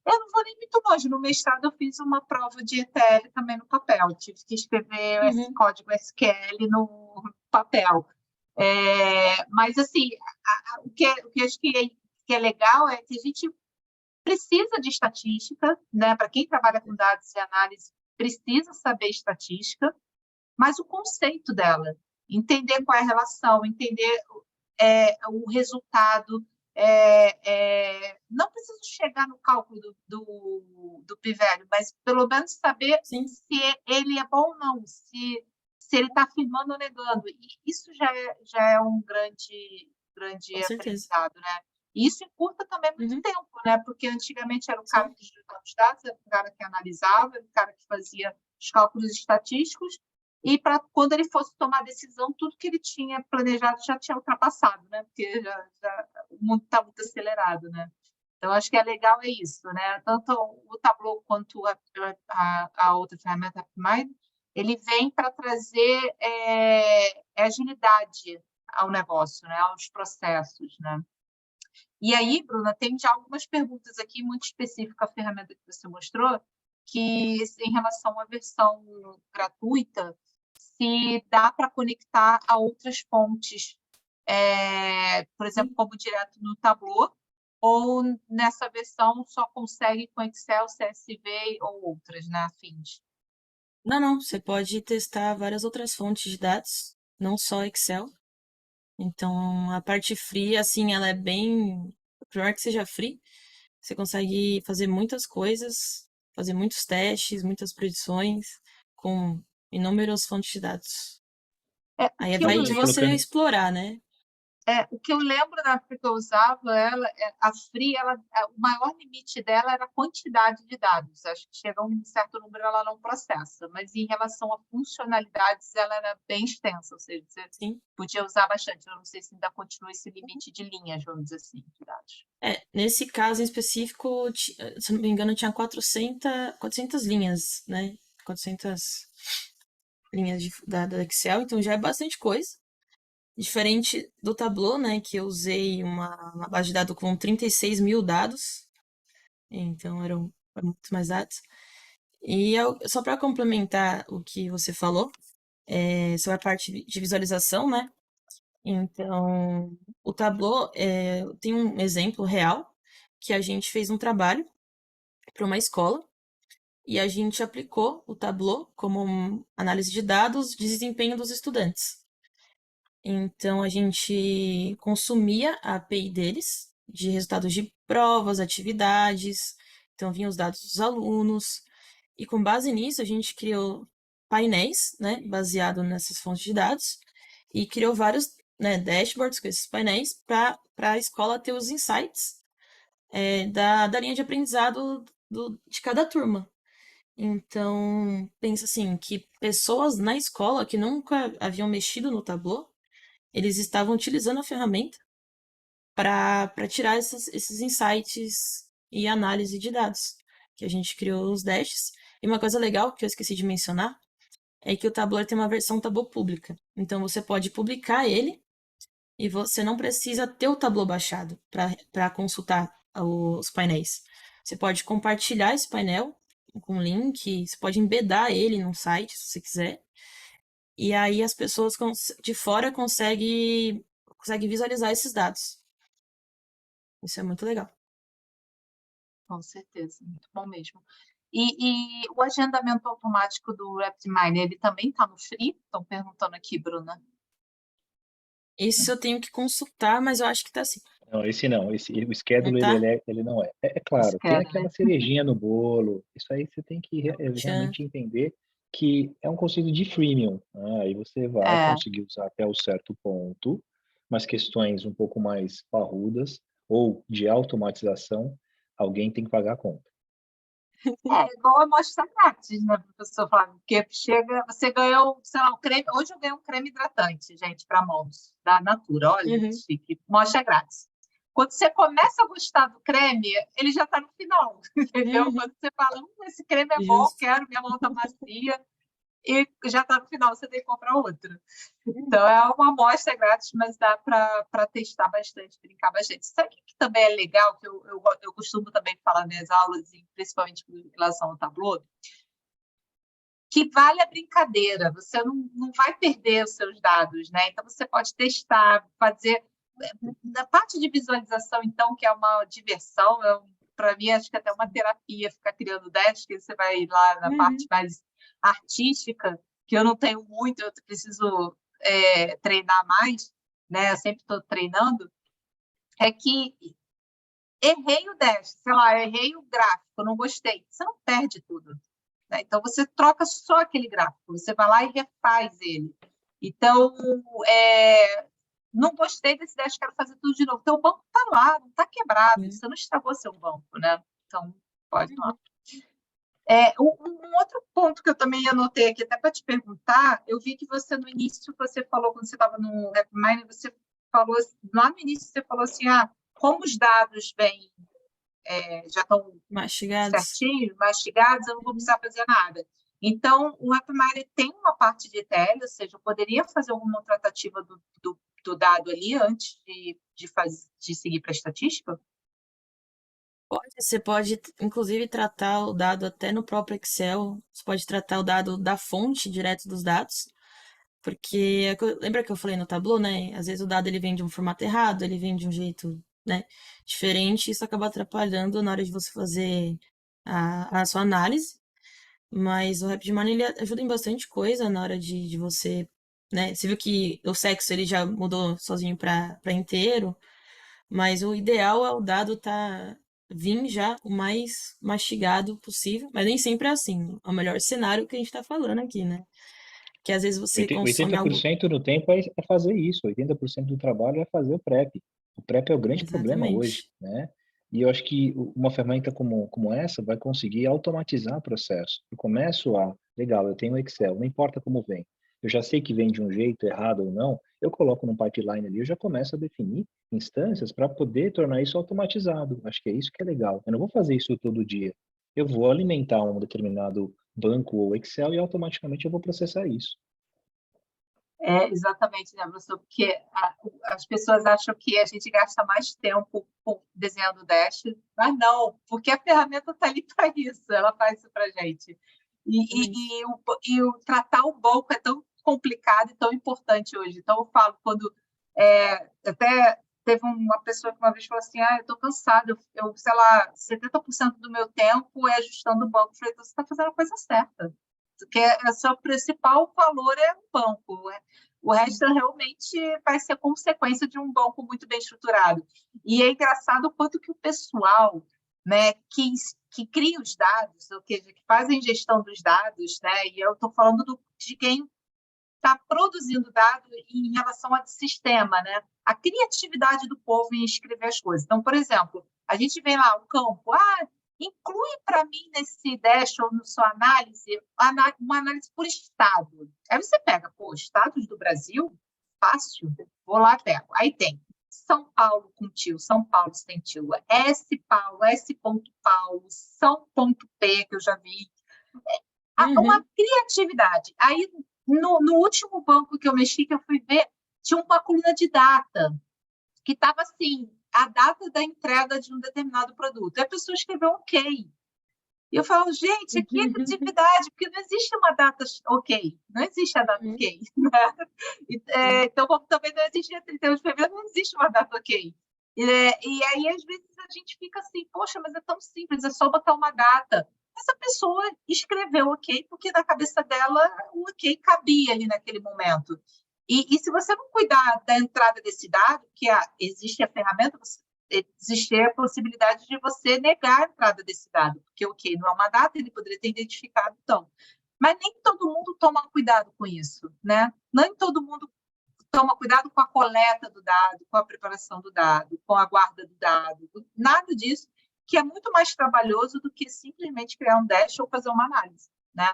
Eu não vou nem muito longe. No mestrado, eu fiz uma prova de ETL também no papel. Tive que escrever esse Uhum. código SQL no papel. Mas, assim, o que acho que é legal é que a gente precisa de estatística, né? Para quem trabalha com dados e análise, precisa saber estatística, mas o conceito dela, entender qual é a relação, entender o resultado, não preciso chegar no cálculo do p-value, mas pelo menos saber Sim, se ele é bom ou não, se ele está afirmando ou negando. E isso já é um grande com certeza. aprendizado, né? E isso encurta também muito Uhum. tempo, né? Porque antigamente era o cara Sim. que digitava os dados, era o cara que analisava, era o cara que fazia os cálculos estatísticos, e para quando ele fosse tomar decisão, tudo que ele tinha planejado já tinha ultrapassado, né? Porque o mundo está muito acelerado, né? Então, acho que é legal é isso, né? Tanto o Tableau quanto a outra ferramenta, Mind, ele vem para trazer agilidade ao negócio, né? Aos processos, né? E aí, Bruna, tem já algumas perguntas aqui muito específicas à ferramenta que você mostrou, que em relação à versão gratuita, se dá para conectar a outras fontes, por exemplo, como direto no Tableau, ou nessa versão só consegue com Excel, CSV ou outras, né, afins. Não, você pode testar várias outras fontes de dados, não só Excel. Então, a parte free, assim, ela é bem. Por maior que seja free, você consegue fazer muitas coisas, fazer muitos testes, muitas predições, com inúmeras fontes de dados. O Aí que eu vai de Vai você colocando. explorar, né? O que eu lembro na época que eu usava ela, a Free, o maior limite dela era a quantidade de dados. Acho que chega a um certo número ela não processa, mas em relação a funcionalidades ela era bem extensa, ou seja, você Sim. podia usar bastante. Eu não sei se ainda continua esse limite de linhas, vamos dizer assim, de dados. Nesse caso em específico, se não me engano, tinha 400 linhas, né? 400 linhas da Excel, então já é bastante coisa. Diferente do Tableau, né? Que eu usei uma base de dados com 36 mil dados, então eram muitos mais dados. E só para complementar o que você falou, sobre a parte de visualização, né? Então, o Tableau tem um exemplo real que a gente fez um trabalho para uma escola e a gente aplicou o Tableau como análise de dados de desempenho dos estudantes. Então, a gente consumia a API deles, de resultados de provas, atividades, então vinham os dados dos alunos, e com base nisso a gente criou painéis, né, baseado nessas fontes de dados, e criou vários, né, dashboards com esses painéis para a escola ter os insights da linha de aprendizado de cada turma. Então, pensa assim, que pessoas na escola que nunca haviam mexido no Tableau, eles estavam utilizando a ferramenta para tirar esses insights e análise de dados, que a gente criou os dashes. E uma coisa legal que eu esqueci de mencionar é que o Tableau tem uma versão Tableau pública. Então, você pode publicar ele e você não precisa ter o Tableau baixado para consultar os painéis. Você pode compartilhar esse painel com link, você pode embedar ele num site, se você quiser. E aí as pessoas de fora conseguem visualizar esses dados. Isso é muito legal. Com certeza, muito bom mesmo. E o agendamento automático do RapidMiner, ele também está no Free? Estão perguntando aqui, Bruna. Isso eu tenho que consultar, mas eu acho que tá assim. Não, esse não. O Não schedule tá? ele não é. É claro, tem Esquece, aquela né? cerejinha no bolo. Isso aí você tem que Tchan. realmente entender que é um conceito de freemium, né? Aí você vai É, conseguir usar até um certo ponto, mas questões um pouco mais parrudas ou de automatização, alguém tem que pagar a conta. igual a amostra grátis, né, professor Flávio? Porque chega, você ganhou, sei lá, um creme. Hoje eu ganhei um creme hidratante, gente, para mãos, da Natura. Olha, que Uhum, chique. Amostra grátis. Quando você começa a gostar do creme, ele já está no final, entendeu? uhum, Quando você fala, esse creme é bom, justo. quero, minha mão está macia, e já está no final, você tem que comprar outro. Uhum. Então, é uma amostra grátis, mas dá para testar bastante, brincar bastante. Sabe o que também é legal, que eu costumo também falar nas minhas aulas, e principalmente em relação ao Tableau, que vale a brincadeira, você não vai perder os seus dados, né? Então, você pode testar, fazer. Na parte de visualização, então, que é uma diversão, para mim, acho que até uma terapia ficar criando dash, que você vai lá na parte Uhum. mais artística, que eu não tenho muito, eu preciso treinar mais, né? Eu sempre estou treinando, é que errei o dash, sei lá, errei o gráfico, não gostei. Você não perde tudo, né? Então, você troca só aquele gráfico, você vai lá e refaz ele. Então, não gostei desse dash, quero fazer tudo de novo. Então, o banco está lá, não está quebrado, Sim. você não estragou seu banco, né? Então, pode ir lá. Uhum. Um outro ponto que eu também anotei aqui, até para te perguntar, eu vi que você, no início, você falou, quando você estava no RapidMiner, você falou, lá no início, você falou assim, como os dados vêm, já estão Mastigados. certinhos, mastigados, eu não vou Uhum. precisar fazer nada. Então, o RapidMiner tem uma parte de ETL, ou seja, eu poderia fazer alguma tratativa do dado ali antes de seguir para a estatística? Você pode, inclusive, tratar o dado até no próprio Excel. Você pode tratar o dado da fonte direto dos dados. Porque, lembra que eu falei no Tableau, né? Às vezes o dado ele vem de um formato errado, ele vem de um jeito, né, diferente. Isso acaba atrapalhando na hora de você fazer a sua análise. Mas o RapidMiner, ele ajuda em bastante coisa na hora de você, né? Você viu que o sexo ele já mudou sozinho para inteiro. Mas o ideal é o dado vir já o mais mastigado possível, mas nem sempre é assim. É o melhor cenário que a gente está falando aqui, né? Porque às vezes você consome algo. 80% do tempo é fazer isso, 80% do trabalho é fazer o prep. O prep é o grande problema hoje, Exatamente. né? E eu acho que uma ferramenta como essa vai conseguir automatizar o processo. Eu começo legal, eu tenho Excel, não importa como vem. Eu já sei que vem de um jeito errado ou não, eu coloco num pipeline ali, eu já começo a definir instâncias para poder tornar isso automatizado. Acho que é isso que é legal. Eu não vou fazer isso todo dia. Eu vou alimentar um determinado banco ou Excel e automaticamente eu vou processar isso. Exatamente, né, professor? Porque as pessoas acham que a gente gasta mais tempo desenhando Dash, mas não, porque a ferramenta está ali para isso, ela faz isso para a gente. Exatamente. O tratar o banco é tão complicado e tão importante hoje. Então, eu falo, quando até teve uma pessoa que uma vez falou assim, eu estou cansada, sei lá, 70% do meu tempo é ajustando o banco. Eu falei, você está fazendo a coisa certa, porque o seu principal valor é o banco, né? O resto realmente vai ser consequência de um banco muito bem estruturado. E é engraçado o quanto que o pessoal, né, que cria os dados, ou seja, que fazem gestão dos dados, né, e eu estou falando de quem está produzindo dado em relação ao sistema, né? A criatividade do povo em escrever as coisas. Então, por exemplo, a gente vê lá o campo, inclui para mim nesse dash ou na sua análise uma análise por estado. Aí você pega, estados do Brasil, fácil, vou lá pego. Aí tem São Paulo com tio, São Paulo sem tio, S Paulo, S ponto Paulo, São ponto P, que eu já vi. Uma criatividade. Aí, no último banco que eu mexi, que eu fui ver, tinha uma coluna de data, que estava assim, a data da entrega de um determinado produto. E a pessoa escreveu ok. E eu falo, gente, aqui é criatividade, porque não existe uma data ok, não existe a data ok. Né? Então, como também não existe a 31 de fevereiro, não existe uma data ok. E aí, às vezes, a gente fica assim, poxa, mas é tão simples, é só botar uma data. Essa pessoa escreveu ok, porque na cabeça dela o ok cabia ali naquele momento. E se você não cuidar da entrada desse dado, que existe a ferramenta, existe a possibilidade de você negar a entrada desse dado, porque ok, não é uma data, ele poderia ter identificado, então. Mas nem todo mundo toma cuidado com isso, né? Nem todo mundo toma cuidado com a coleta do dado, com a preparação do dado, com a guarda do dado, nada disso, que é muito mais trabalhoso do que simplesmente criar um dash ou fazer uma análise, né?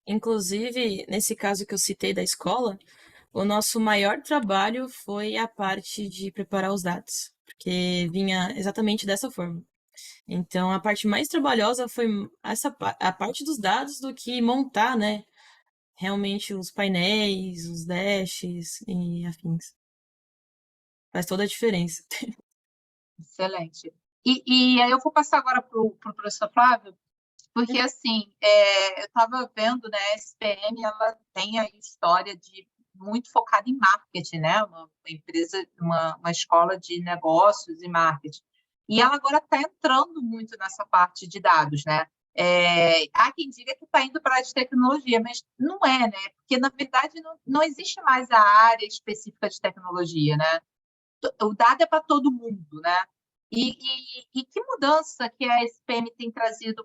Inclusive, nesse caso que eu citei da escola, o nosso maior trabalho foi a parte de preparar os dados, porque vinha exatamente dessa forma. Então, a parte mais trabalhosa foi a parte dos dados do que montar, né? Realmente os painéis, os dashes e afins. Faz toda a diferença. Excelente. E aí eu vou passar agora para o professor Flávio, porque, assim, eu estava vendo, né, a SPM, ela tem a história de muito focada em marketing, né? Uma empresa, uma escola de negócios e marketing. E ela agora está entrando muito nessa parte de dados, né? Há quem diga que está indo para a área de tecnologia, mas não é, né? Porque, na verdade, não existe mais a área específica de tecnologia, né? O dado é para todo mundo, né? E que mudança que a SPM tem trazido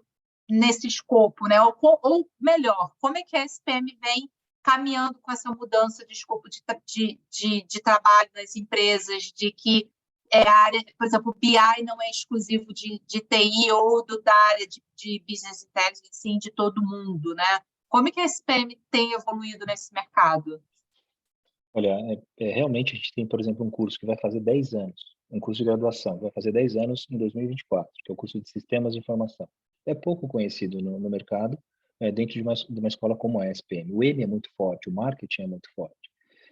nesse escopo, né? Ou melhor, como é que a SPM vem caminhando com essa mudança de escopo de trabalho nas empresas, de que a área, por exemplo, o BI não é exclusivo de TI ou da área de Business Intelligence, sim, de todo mundo, né? Como é que a SPM tem evoluído nesse mercado? Olha, realmente a gente tem, por exemplo, um curso que vai fazer 10 anos, um curso de graduação, que vai fazer 10 anos em 2024, que é o curso de Sistemas de Informação. É pouco conhecido no mercado, dentro de uma escola como a SPM. O M é muito forte, o marketing é muito forte.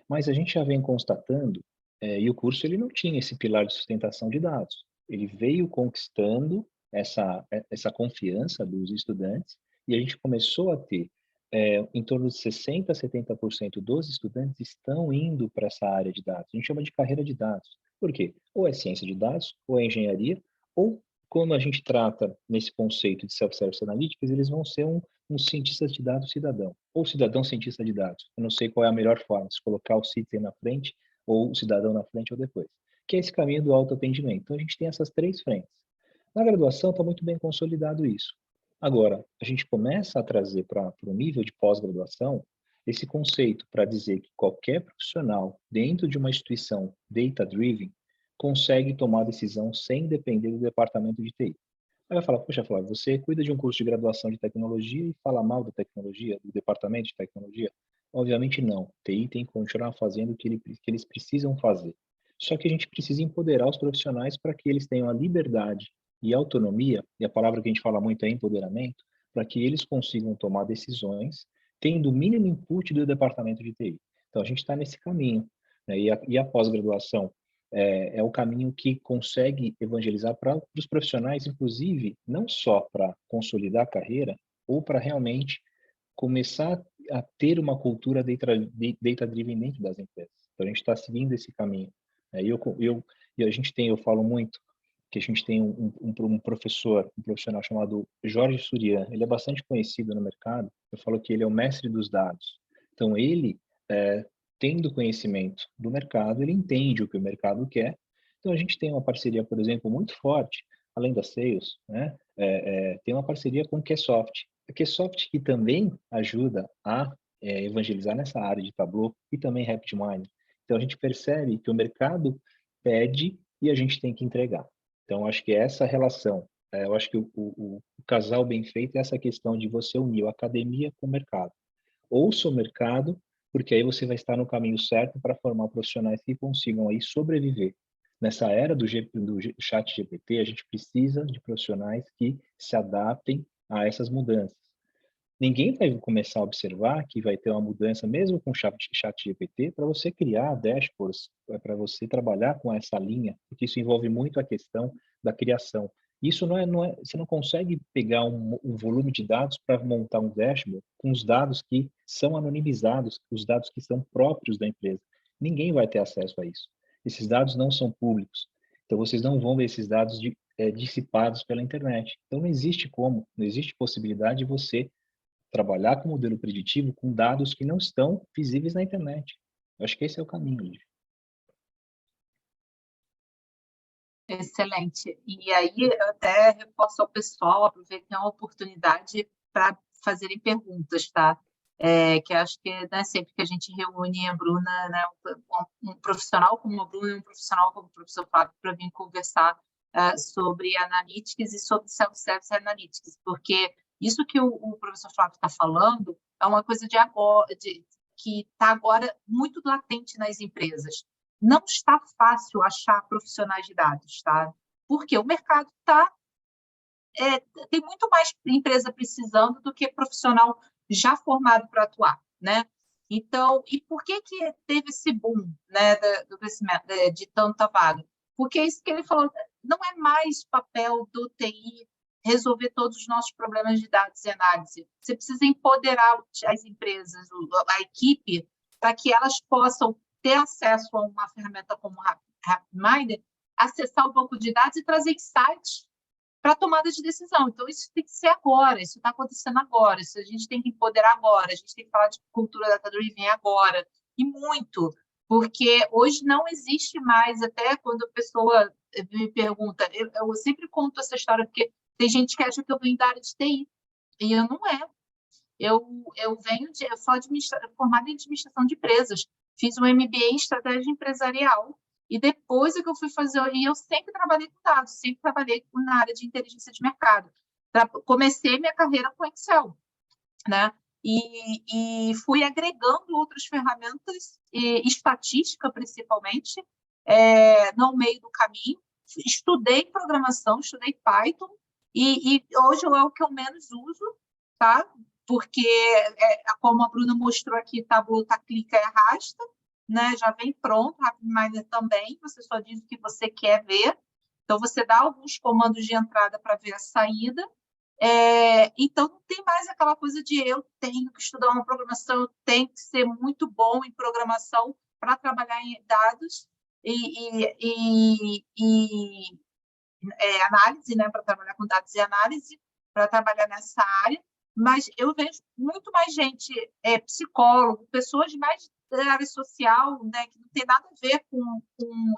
Mas a gente já vem constatando, e o curso ele não tinha esse pilar de sustentação de dados. Ele veio conquistando essa confiança dos estudantes e a gente começou a ter em torno de 60% a 70% dos estudantes estão indo para essa área de dados. A gente chama de carreira de dados. Por quê? Ou é ciência de dados, ou é engenharia, ou como a gente trata nesse conceito de self-service analytics, eles vão ser um cientista de dados cidadão, ou cidadão cientista de dados. Eu não sei qual é a melhor forma, se colocar o citizen na frente, ou o cidadão na frente ou depois. Que é esse caminho do autoatendimento. Então, a gente tem essas três frentes. Na graduação está muito bem consolidado isso. Agora, a gente começa a trazer para o nível de pós-graduação esse conceito para dizer que qualquer profissional dentro de uma instituição data-driven consegue tomar decisão sem depender do departamento de TI. Aí vai falar, poxa, Flávio, você cuida de um curso de graduação de tecnologia e fala mal da tecnologia, do departamento de tecnologia? Obviamente não. TI tem que continuar fazendo o que eles precisam fazer. Só que a gente precisa empoderar os profissionais para que eles tenham a liberdade e autonomia, e a palavra que a gente fala muito é empoderamento, para que eles consigam tomar decisões tendo o mínimo input do departamento de TI. Então, a gente está nesse caminho, né? E a pós-graduação é o caminho que consegue evangelizar para os profissionais, inclusive, não só para consolidar a carreira, ou para realmente começar a ter uma cultura data-driven dentro das empresas. Então, a gente está seguindo esse caminho. E a gente tem, eu falo muito, que a gente tem um professor, um profissional chamado Jorge Surian. Ele é bastante conhecido no mercado. Eu falo que ele é o mestre dos dados. Então, ele, tendo conhecimento do mercado, ele entende o que o mercado quer. Então, a gente tem uma parceria, por exemplo, muito forte, além da Sales, né? Tem uma parceria com o QSoft. A QSoft que também ajuda a evangelizar nessa área de Tableau e também RapidMiner. Então, a gente percebe que o mercado pede e a gente tem que entregar. Então, acho que essa relação, eu acho que o casal bem feito é essa questão de você unir a academia com o mercado. Ouça o mercado, porque aí você vai estar no caminho certo para formar profissionais que consigam aí sobreviver. Nessa era do chat GPT, a gente precisa de profissionais que se adaptem a essas mudanças. Ninguém vai começar a observar que vai ter uma mudança, mesmo com o chat GPT, para você criar dashboards, para você trabalhar com essa linha, porque isso envolve muito a questão da criação. Isso não é você não consegue pegar um volume de dados para montar um dashboard com os dados que são anonimizados, os dados que são próprios da empresa. Ninguém vai ter acesso a isso. Esses dados não são públicos. Então, vocês não vão ver esses dados dissipados pela internet. Então, não existe possibilidade de você trabalhar com modelo preditivo com dados que não estão visíveis na internet. Eu acho que esse é o caminho, Lívia. Excelente. E aí, eu até reforço ao pessoal, aproveitem a oportunidade para fazerem perguntas, tá? Que acho que não é sempre que a gente reúne a Bruna, né, um profissional como a Bruna e um profissional como o professor Flávio para vir conversar sobre Analytics e sobre Self-Service Analytics, porque isso que o professor Flávio está falando é uma coisa que está agora muito latente nas empresas. Não está fácil achar profissionais de dados, tá? Porque o mercado tem muito mais empresa precisando do que profissional já formado para atuar, né? Então, e por que teve esse boom, né, do crescimento de tanta vaga? Porque é isso que ele falou, não é mais papel do TI resolver todos os nossos problemas de dados e análise. Você precisa empoderar as empresas, a equipe, para que elas possam ter acesso a uma ferramenta como o RapidMiner, acessar o banco de dados e trazer insights para tomada de decisão. Então, isso tem que ser agora, isso está acontecendo agora, isso a gente tem que empoderar agora, a gente tem que falar de cultura data-driven agora, e muito, porque hoje não existe mais, até quando a pessoa me pergunta, eu sempre conto essa história, porque tem gente que acha que eu venho da área de TI, e eu não é. Eu sou formada em administração de empresas, fiz um MBA em estratégia empresarial, e depois é que eu fui fazer, e eu sempre trabalhei com dados, sempre trabalhei na área de inteligência de mercado. Comecei minha carreira com Excel, né? E fui agregando outras ferramentas, estatística principalmente, no meio do caminho. Estudei programação, estudei Python, e hoje é o que eu menos uso, tá? Porque, como a Bruna mostrou aqui, Tableau clica e arrasta, né? Já vem pronto, RapidMiner também, você só diz o que você quer ver. Então, você dá alguns comandos de entrada para ver a saída. Então, não tem mais aquela coisa de eu tenho que estudar uma programação, eu tenho que ser muito bom em programação para trabalhar em dados e análise, né? Para trabalhar com dados e análise, para trabalhar nessa área. Mas eu vejo muito mais gente, psicólogo, pessoas mais da área social, né, que não tem nada a ver com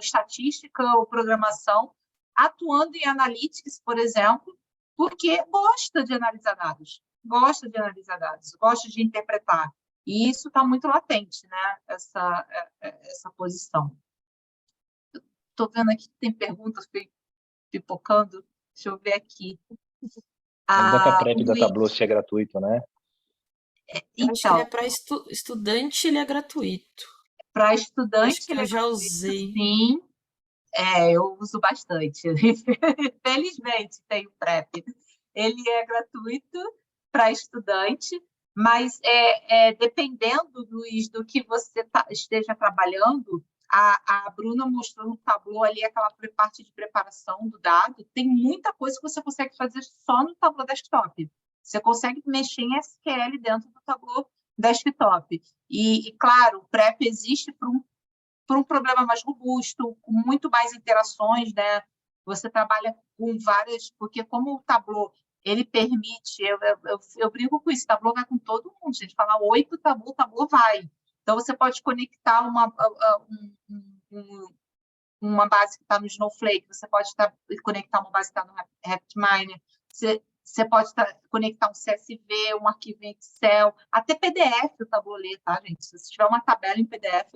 estatística ou programação, atuando em analytics, por exemplo, porque gosta de analisar dados, gosta de interpretar. E isso está muito latente, né? Essa posição. Estou vendo aqui que tem perguntas pipocando. Deixa eu ver aqui. O DataPrep O da Luiz, Tableau, se é gratuito, né? Eu acho que ele é então, para estudante, ele é gratuito. para Acho estudante, que ele eu é já gratuito, usei. sim. Eu uso bastante. Felizmente, tem o PrEP. Ele é gratuito para estudante, mas dependendo, Luiz, do que você esteja trabalhando, a Bruna mostrou no Tableau ali aquela parte de preparação do dado. Tem muita coisa que você consegue fazer só no Tableau Desktop. Você consegue mexer em SQL dentro do Tableau Desktop. E claro, o PrEP existe para um problema mais robusto, com muito mais interações, né? Você trabalha com várias, porque como o Tableau ele permite, eu brinco com isso, o Tableau vai com todo mundo, gente, falar oi para o Tableau vai. Então você pode conectar uma base que está no Snowflake, você pode conectar uma base que está no RapidMiner, você pode conectar um CSV, um arquivo em Excel, até PDF o Tableau lê, tá, gente? Se você tiver uma tabela em PDF,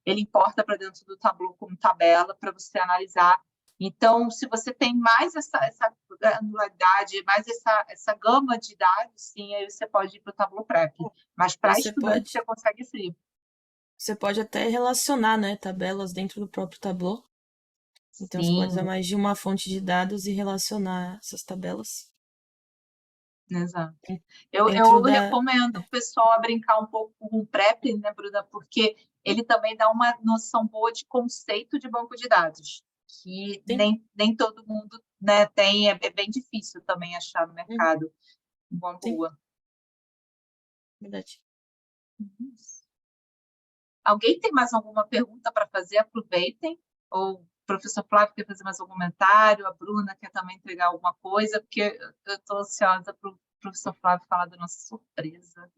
ele importa para dentro do Tableau como tabela para você analisar. Então, se você tem mais essa granularidade, mais essa gama de dados, sim, aí você pode ir para o Tableau Prep. Mas para Você estudante, você pode, consegue free. você pode até relacionar, né, tabelas dentro do próprio Tableau. Então você pode usar Sim, mais de uma fonte de dados e relacionar essas tabelas. exato. Den- Eu Dentro da. recomendo o pessoal a brincar um pouco com o PrEP, né, Bruna? Porque ele também dá uma noção boa de conceito de banco de dados, que Sim. nem todo mundo, né, tem, é bem difícil também achar no Uhum, mercado uma sim, boa. verdade. Alguém tem mais alguma pergunta para fazer? Aproveitem. Ou o professor Flávio quer fazer mais algum comentário, a Bruna quer também entregar alguma coisa, porque eu estou ansiosa para o professor Flávio falar da nossa surpresa.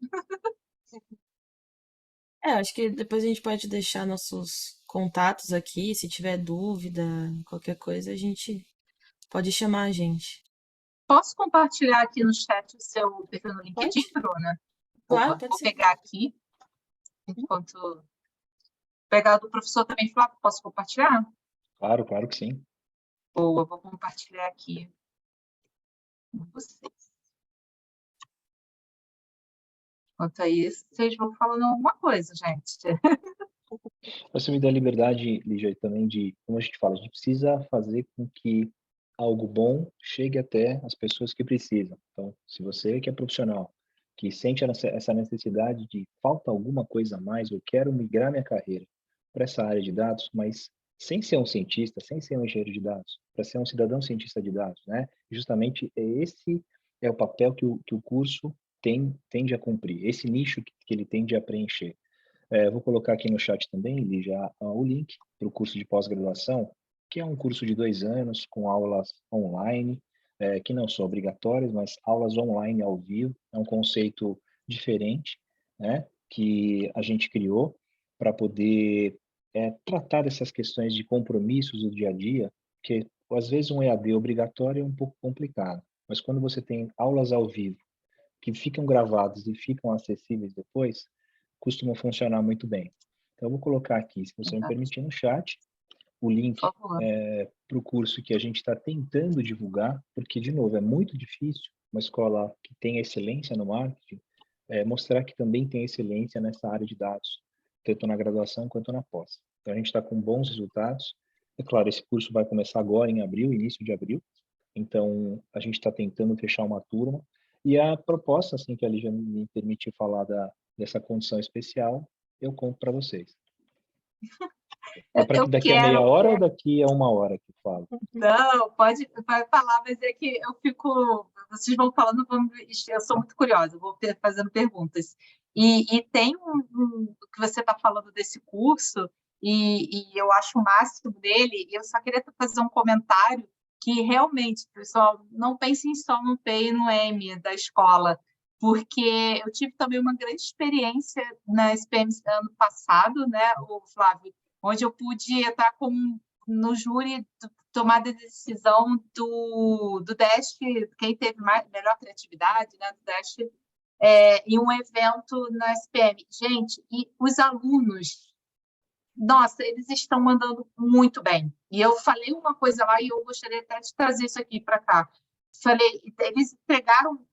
Acho que depois a gente pode deixar nossos contatos aqui. Se tiver dúvida, qualquer coisa, a gente pode chamar a gente. Posso compartilhar aqui no chat o seu perfil no LinkedIn, Pode? Bruna? Claro, Boa. pode Vou ser. pegar aqui, enquanto pegar do professor também, Flávio, posso compartilhar? Claro, claro que sim. Boa, vou compartilhar aqui com vocês. Enquanto isso, vocês vão falando alguma coisa, gente. Você me dá a liberdade, Lígia, também de, como a gente fala, a gente precisa fazer com que algo bom chegue até as pessoas que precisam. Então, se você que é profissional, que sente essa necessidade de falta alguma coisa a mais, eu quero migrar minha carreira para essa área de dados, mas sem ser um cientista, sem ser um engenheiro de dados, para ser um cidadão cientista de dados, né? Justamente esse é o papel que o curso tende a cumprir, esse nicho que ele tende a preencher. Vou colocar aqui no chat também, Lígia, o link para o curso de pós-graduação, que é um curso de 2 anos com aulas online, que não são obrigatórias, mas aulas online ao vivo. É um conceito diferente, né, que a gente criou para poder tratar dessas questões de compromissos do dia a dia, que às vezes um EAD obrigatório é um pouco complicado, mas quando você tem aulas ao vivo que ficam gravados e ficam acessíveis depois, costumam funcionar muito bem. Então, eu vou colocar aqui, se você me permitir, no chat, o Por link favor. para o curso que a gente está tentando divulgar, porque, de novo, é muito difícil uma escola que tem excelência no marketing mostrar que também tem excelência nessa área de dados, tanto na graduação quanto na pós. Então, a gente está com bons resultados. É claro, esse curso vai começar agora em abril, início de abril, então a gente está tentando fechar uma turma, e a proposta, assim, que a Lígia me permitir falar dessa condição especial, eu conto para vocês. É para Eu daqui a meia quero. hora ou daqui a 1 hora que eu falo? Não, pode falar, mas é que eu fico. Vocês vão falando, eu sou muito curiosa, vou fazendo perguntas. E tem que você está falando desse curso, e eu acho o máximo dele, e eu só queria fazer um comentário que realmente, pessoal, não pensem só no P e no M da escola, porque eu tive também uma grande experiência na SPM ano passado, né, o Flávio, onde eu pude estar no júri tomada de decisão do Dash, quem teve melhor criatividade, né, do Dash em um evento na SPM. Gente, e os alunos, nossa, eles estão mandando muito bem. E eu falei uma coisa lá e eu gostaria até de trazer isso aqui para cá. Falei, eles entregaram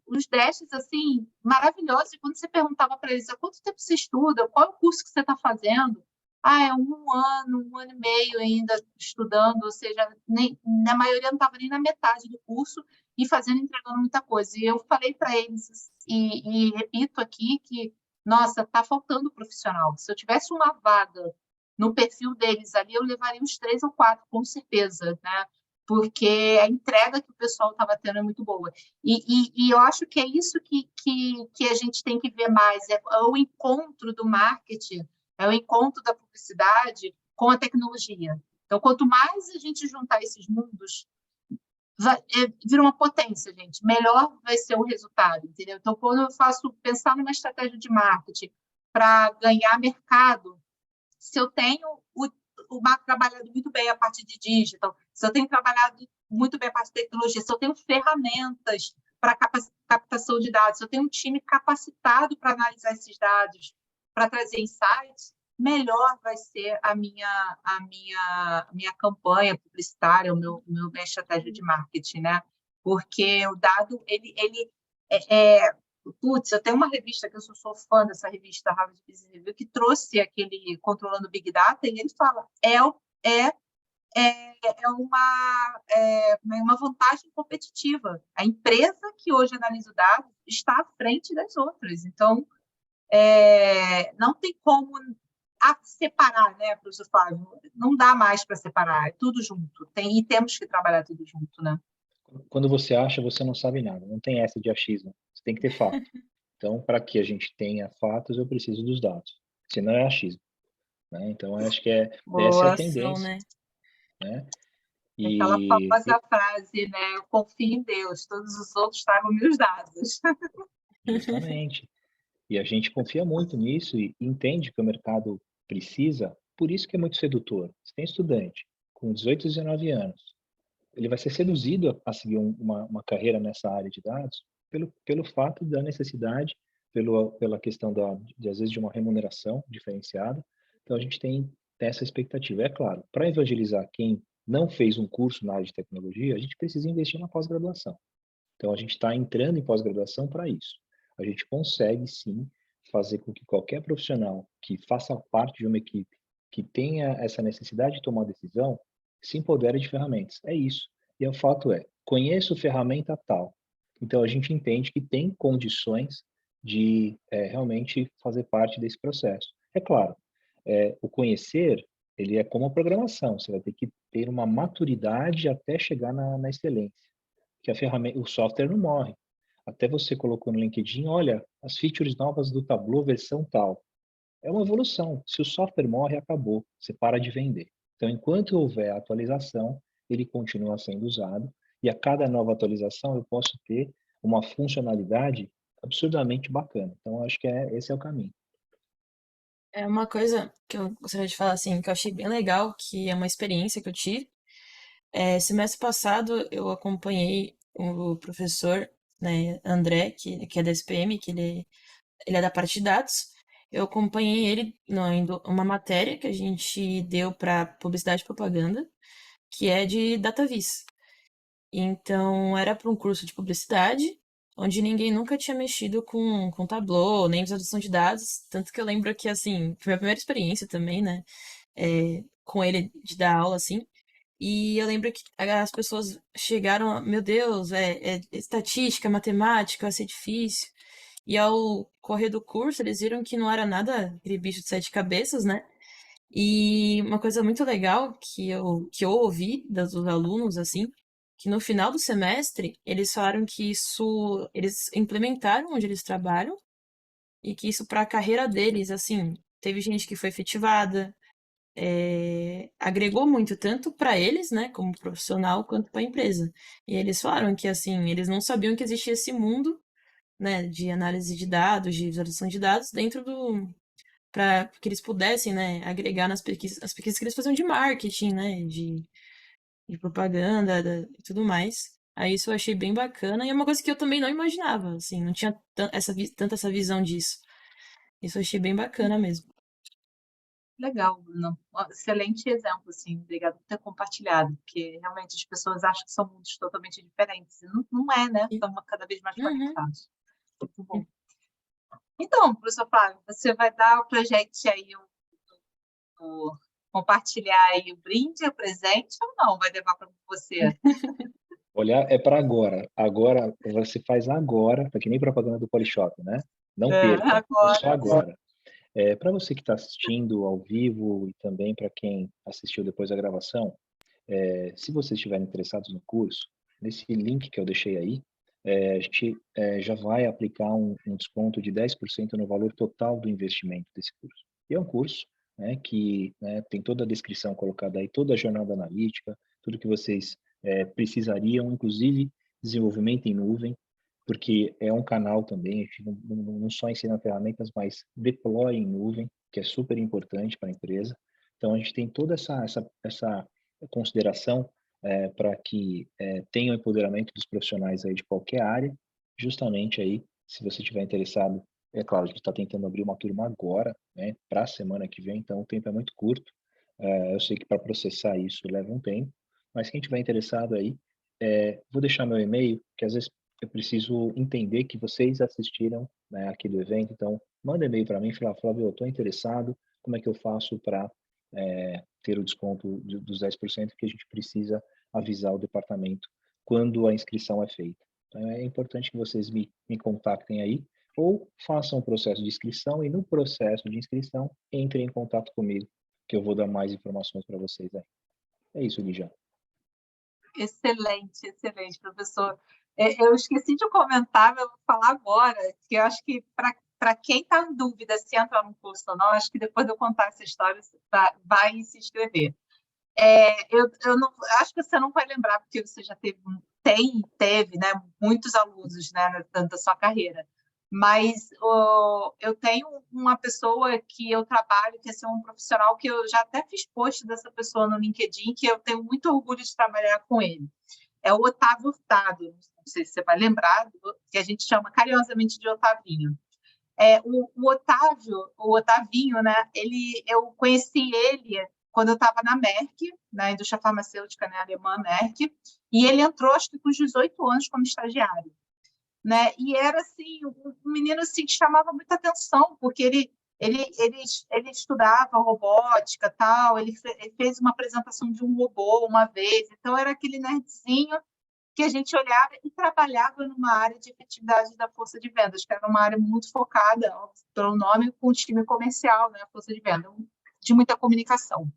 uns testes assim maravilhosos. E quando você perguntava para eles há quanto tempo você estuda, qual é o curso que você está fazendo? Ah, é um ano e meio ainda estudando, ou seja, na maioria não estava nem na metade do curso e entregando muita coisa. E eu falei para eles, e repito aqui, que, nossa, está faltando profissional. Se eu tivesse uma vaga no perfil deles ali, eu levaria uns 3 ou 4, com certeza, né? Porque a entrega que o pessoal estava tendo é muito boa. E eu acho que é isso que a gente tem que ver mais, é o encontro do marketing, é o encontro da publicidade com a tecnologia. Então, quanto mais a gente juntar esses mundos, vira uma potência, gente. Melhor vai ser o resultado, entendeu? Então, quando eu faço pensar numa estratégia de marketing para ganhar mercado, se eu tenho trabalhado muito bem a parte de digital, se eu tenho trabalhado muito bem a parte de tecnologia, se eu tenho ferramentas para captação de dados, se eu tenho um time capacitado para analisar esses dados, para trazer insights, melhor vai ser a minha campanha publicitária, minha estratégia de marketing, né? Porque o dado, ele putz, eu tenho uma revista que eu sou fã dessa revista, Harvard Business Review, que trouxe aquele Controlando Big Data, e ele fala, uma vantagem competitiva. A empresa que hoje analisa o dado está à frente das outras. Então, não tem como separar, né, professor Flávio? Não dá mais para separar, é tudo junto. E temos que trabalhar tudo junto, né? Quando você acha, você não sabe nada. Não tem essa de achismo. Você tem que ter fato. Então, para que a gente tenha fatos, eu preciso dos dados. Senão é achismo. Né? Então, eu acho que essa é a Boa ação, tendência. né? Né? Aquela E famosa frase, né? Eu confio em Deus, todos os outros tragam-me os dados. justamente. E a gente confia muito nisso e entende que o mercado precisa. Por isso que é muito sedutor. Você tem estudante com 18, 19 anos. Ele vai ser seduzido a seguir uma carreira nessa área de dados pelo fato da necessidade, pela questão às vezes, de uma remuneração diferenciada. Então, a gente tem essa expectativa. É claro, para evangelizar quem não fez um curso na área de tecnologia, a gente precisa investir na pós-graduação. Então, a gente está entrando em pós-graduação para isso. A gente consegue, sim, fazer com que qualquer profissional que faça parte de uma equipe que tenha essa necessidade de tomar decisão se empodere de ferramentas. É isso. E o fato é, conheço ferramenta tal. Então, a gente entende que tem condições de realmente fazer parte desse processo. É claro, o conhecer, ele é como a programação. Você vai ter que ter uma maturidade até chegar na excelência. Que a ferramenta, o software não morre. Até você colocou no LinkedIn, olha, as features novas do Tableau versão tal. É uma evolução. Se o software morre, acabou. Você para de vender. Então, enquanto houver atualização, ele continua sendo usado. E a cada nova atualização, eu posso ter uma funcionalidade absurdamente bacana. Então, acho que esse é o caminho. É uma coisa que eu gostaria de falar, assim, que eu achei bem legal, que é uma experiência que eu tive. Semestre passado eu acompanhei o professor, né, André, que é da SPM, que ele é da parte de dados. Eu acompanhei ele em uma matéria que a gente deu para publicidade e propaganda, que é de DataVis. Então, era para um curso de publicidade, onde ninguém nunca tinha mexido com Tableau, nem visualização de dados. Tanto que eu lembro que, assim, foi a minha primeira experiência também, né? Com ele de dar aula, assim. E eu lembro que as pessoas chegaram, meu Deus, é estatística, matemática, vai ser difícil. E ao correr do curso, eles viram que não era nada aquele bicho de 7 cabeças, né? E uma coisa muito legal que eu ouvi dos alunos, assim, que no final do semestre, eles falaram que isso, eles implementaram onde eles trabalham e que isso para a carreira deles, assim, teve gente que foi efetivada, agregou muito, tanto para eles, né, como profissional, quanto para a empresa. E eles falaram que, assim, eles não sabiam que existia esse mundo, né, de análise de dados, de visualização de dados dentro para que eles pudessem, né, agregar as pesquisas que eles faziam de marketing, né, de propaganda e tudo mais. Aí isso eu achei bem bacana e é uma coisa que eu também não imaginava, assim, não tinha tanta essa visão disso. Isso eu achei bem bacana mesmo. Legal, Bruno. Ó, excelente exemplo, assim, obrigada por ter compartilhado, porque realmente as pessoas acham que são mundos totalmente diferentes, e não é, né? E- Estamos cada vez mais Uhum. conectados. Muito bom. Então, professor Flávio, você vai dar para a gente aí compartilhar aí o brinde, o presente, ou não? Vai levar para você? Olhar é para agora. Agora, você faz agora, tá que nem propaganda do Polishop, né? Não perca, é só Agora. agora. Para você que está assistindo ao vivo e também para quem assistiu depois da gravação, se vocês estiverem interessados no curso, nesse link que eu deixei aí, a gente já vai aplicar um desconto de 10% no valor total do investimento desse curso. E é um curso, né, que, né, tem toda a descrição colocada aí, toda a jornada analítica, tudo que vocês precisariam, inclusive desenvolvimento em nuvem, porque é um canal também, a gente não só ensina ferramentas, mas deploy em nuvem, que é super importante para a empresa. Então, a gente tem toda essa consideração para que tenha o empoderamento dos profissionais aí de qualquer área, justamente aí, se você estiver interessado, é claro, a gente está tentando abrir uma turma agora, né, para a semana que vem, então o tempo é muito curto. Eu sei que para processar isso leva um tempo, mas quem estiver interessado aí, vou deixar meu e-mail, que às vezes eu preciso entender que vocês assistiram, né, aqui do evento, então manda e-mail para mim e fala, Flávio, eu estou interessado, como é que eu faço para ter o desconto dos 10%, que a gente precisa avisar o departamento quando a inscrição é feita. Então, é importante que vocês me contactem aí, ou façam o processo de inscrição e no processo de inscrição entrem em contato comigo, que eu vou dar mais informações para vocês aí. É isso, Ligia. Excelente, excelente, professor. Eu esqueci de comentar, mas eu vou falar agora, que eu acho que para quem está em dúvida se entra no curso ou não, acho que depois de eu contar essa história, você vai se inscrever. Eu não, acho que você não vai lembrar, porque você já teve, né, muitos alunos, né, da sua carreira. Mas eu tenho uma pessoa que eu trabalho, que é um profissional que eu já até fiz post dessa pessoa no LinkedIn, que eu tenho muito orgulho de trabalhar com ele. É o Otávio Hurtado, não sei se você vai lembrar, que a gente chama carinhosamente de Otavinho. O Otavinho, né? Eu conheci ele quando eu estava na Merck, na indústria farmacêutica, né, alemã Merck, e ele entrou, acho que com 18 anos, como estagiário, né? E era assim, um menino assim, que chamava muita atenção, porque ele estudava robótica, tal, ele fez uma apresentação de um robô uma vez, então era aquele nerdzinho que a gente olhava e trabalhava numa área de efetividade da força de vendas, que era uma área muito focada, pelo nome, com o time comercial, né, força de venda, de muita comunicação.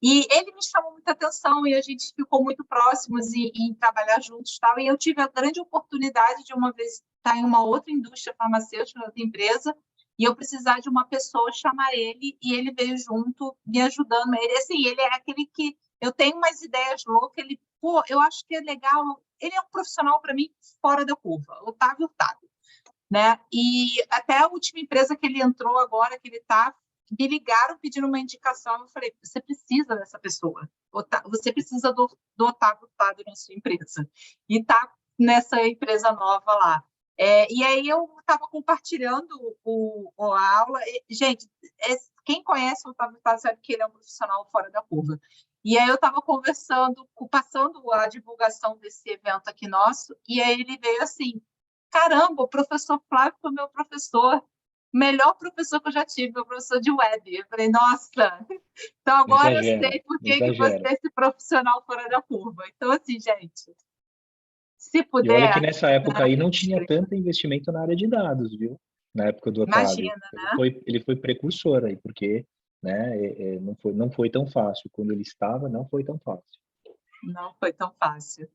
E ele me chamou muita atenção e a gente ficou muito próximos em trabalhar juntos, tal. E eu tive a grande oportunidade de uma vez estar em uma outra indústria farmacêutica, outra empresa, e eu precisar de uma pessoa, chamar ele, e ele veio junto, me ajudando. Ele, assim, ele é aquele que eu tenho umas ideias loucas, ele, pô, eu acho que é legal. Ele é um profissional, para mim, fora da curva, Otávio Hurtado, né? E até a última empresa que ele entrou agora, que ele está, me ligaram pedindo uma indicação. Eu falei, você precisa dessa pessoa. Você precisa do Otávio Hurtado na sua empresa. E está nessa empresa nova lá. E aí eu estava compartilhando a aula. Gente, quem conhece o Otávio Hurtado sabe que ele é um profissional fora da curva. E aí eu estava conversando, passando a divulgação desse evento aqui nosso, e aí ele veio assim, caramba, o professor Flávio foi meu professor, melhor professor que eu já tive, meu professor de web. Eu falei, nossa, então Não agora eu exagera, sei por não que você exagera. é esse profissional fora da curva. Então, assim, gente, se E olha que puder, nessa época né, aí não tinha tanto investimento na área de dados, viu? Na época do Otávio. imagina, né? Ele foi precursor aí, porque, né, não foi tão fácil. Quando ele estava, não foi tão fácil. Não foi tão fácil.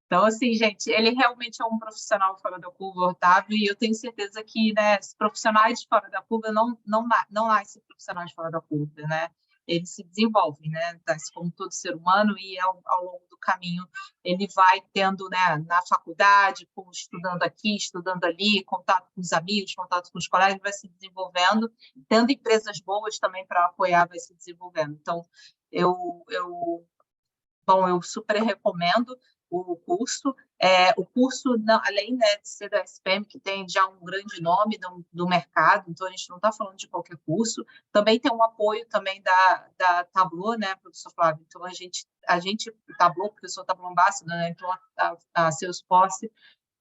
Então, assim, gente, ele realmente é um profissional fora da curva, Otávio, e eu tenho certeza que, né, os profissionais de fora da curva não nascem profissionais fora da curva, né? Eles se desenvolvem, né? Assim como todo ser humano, e ao longo do caminho ele vai tendo, né, na faculdade, estudando aqui, estudando ali, contato com os amigos, contato com os colegas, vai se desenvolvendo, tendo empresas boas também para apoiar, vai se desenvolvendo. Então, eu super recomendo. o curso. O curso, não, além, né, de ser da SPM, que tem já um grande nome do mercado, então a gente não está falando de qualquer curso, também tem um apoio também da Tableau, né, professor Flávio? Então, a gente Tableau, porque eu sou Tableau Ambassador, né, então a Salesforce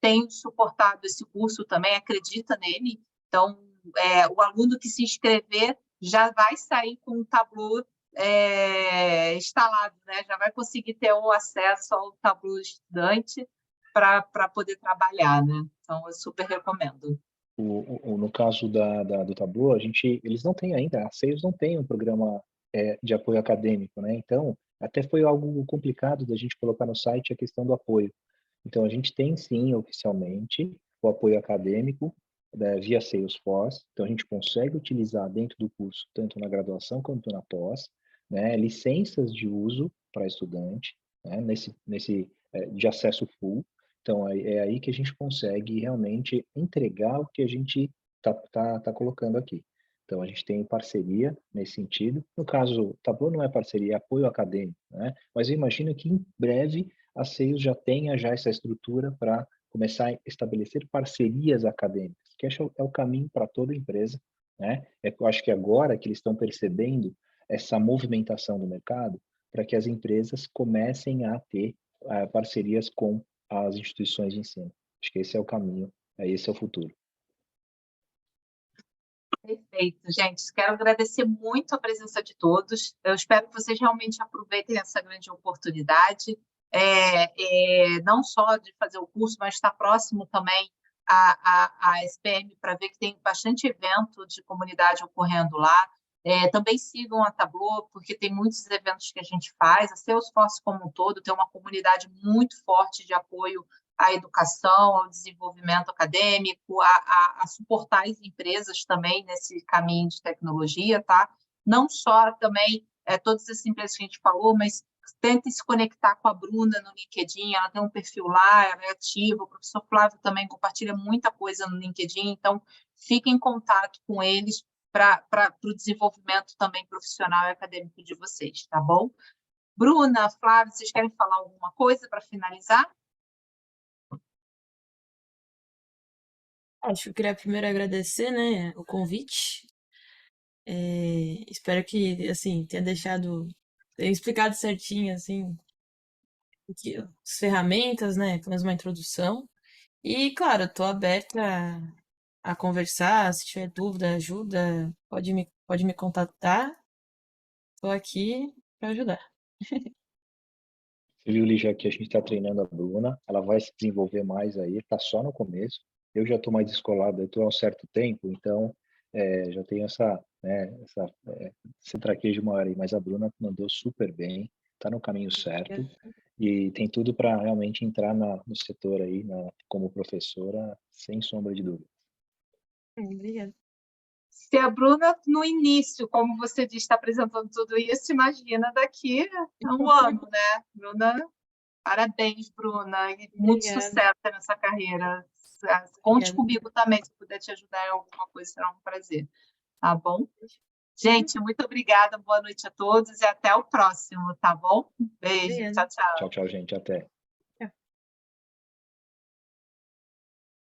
tem suportado esse curso também, acredita nele. Então, o aluno que se inscrever já vai sair com o Tableau instalado, né? Já vai conseguir ter o acesso ao Tableau estudante para poder trabalhar, né? Então, eu super recomendo. No caso do Tableau, eles não têm ainda, a Sales não tem um programa de apoio acadêmico, né? Então, até foi algo complicado da gente colocar no site a questão do apoio. Então, a gente tem sim, oficialmente, o apoio acadêmico via Salesforce. Então, a gente consegue utilizar dentro do curso, tanto na graduação quanto na pós, né, licenças de uso para estudante, né, de acesso full. Então, é aí que a gente consegue realmente entregar o que a gente tá colocando aqui. Então, a gente tem parceria nesse sentido. No caso, Tableau não é parceria, é apoio acadêmico, né? Mas eu imagino que em breve a Sales já tenha essa estrutura para começar a estabelecer parcerias acadêmicas, que acho é o caminho para toda empresa, né? Eu acho que agora que eles estão percebendo essa movimentação do mercado, para que as empresas comecem a ter parcerias com as instituições de ensino. Acho que esse é o caminho, esse é o futuro. Perfeito, gente. Quero agradecer muito a presença de todos. Eu espero que vocês realmente aproveitem essa grande oportunidade, não só de fazer o curso, mas estar próximo também à SPM para ver que tem bastante evento de comunidade ocorrendo lá. Também sigam a Tableau, porque tem muitos eventos que a gente faz. A Salesforce como um todo tem uma comunidade muito forte de apoio à educação, ao desenvolvimento acadêmico, a suportar as empresas também nesse caminho de tecnologia, tá? Não só também todas as empresas que a gente falou, mas tentem se conectar com a Bruna no LinkedIn, ela tem um perfil lá, ela é ativa, o professor Flávio também compartilha muita coisa no LinkedIn, então fiquem em contato com eles para o desenvolvimento também profissional e acadêmico de vocês, tá bom? Bruna, Flávio, vocês querem falar alguma coisa para finalizar? Acho que eu queria primeiro agradecer, né, o convite. Espero que, assim, tenha explicado certinho, assim, as ferramentas, né, pelo menos uma introdução. E, claro, estou aberta a conversar, se tiver dúvida, ajuda, pode me contatar. Estou aqui para ajudar. Você viu, Lígia, que a gente está treinando a Bruna, ela vai se desenvolver mais aí, está só no começo. Eu já estou mais descolado, eu estou há um certo tempo, então já tenho esse traquejo maior aí, mas a Bruna mandou super bem, está no caminho certo e tem tudo para realmente entrar no setor aí, como professora, sem sombra de dúvida. Obrigada. Se a Bruna, no início, como você disse, está apresentando tudo isso, imagina daqui a um ano, né? Bruna, parabéns, Bruna, e muito Obrigada. sucesso nessa carreira. Conte comigo também, se puder te ajudar em alguma coisa, será um prazer. Tá bom? Gente, muito obrigada, boa noite a todos e até o próximo, tá bom? Beijo, Obrigada. tchau, tchau. Tchau, tchau, gente, até.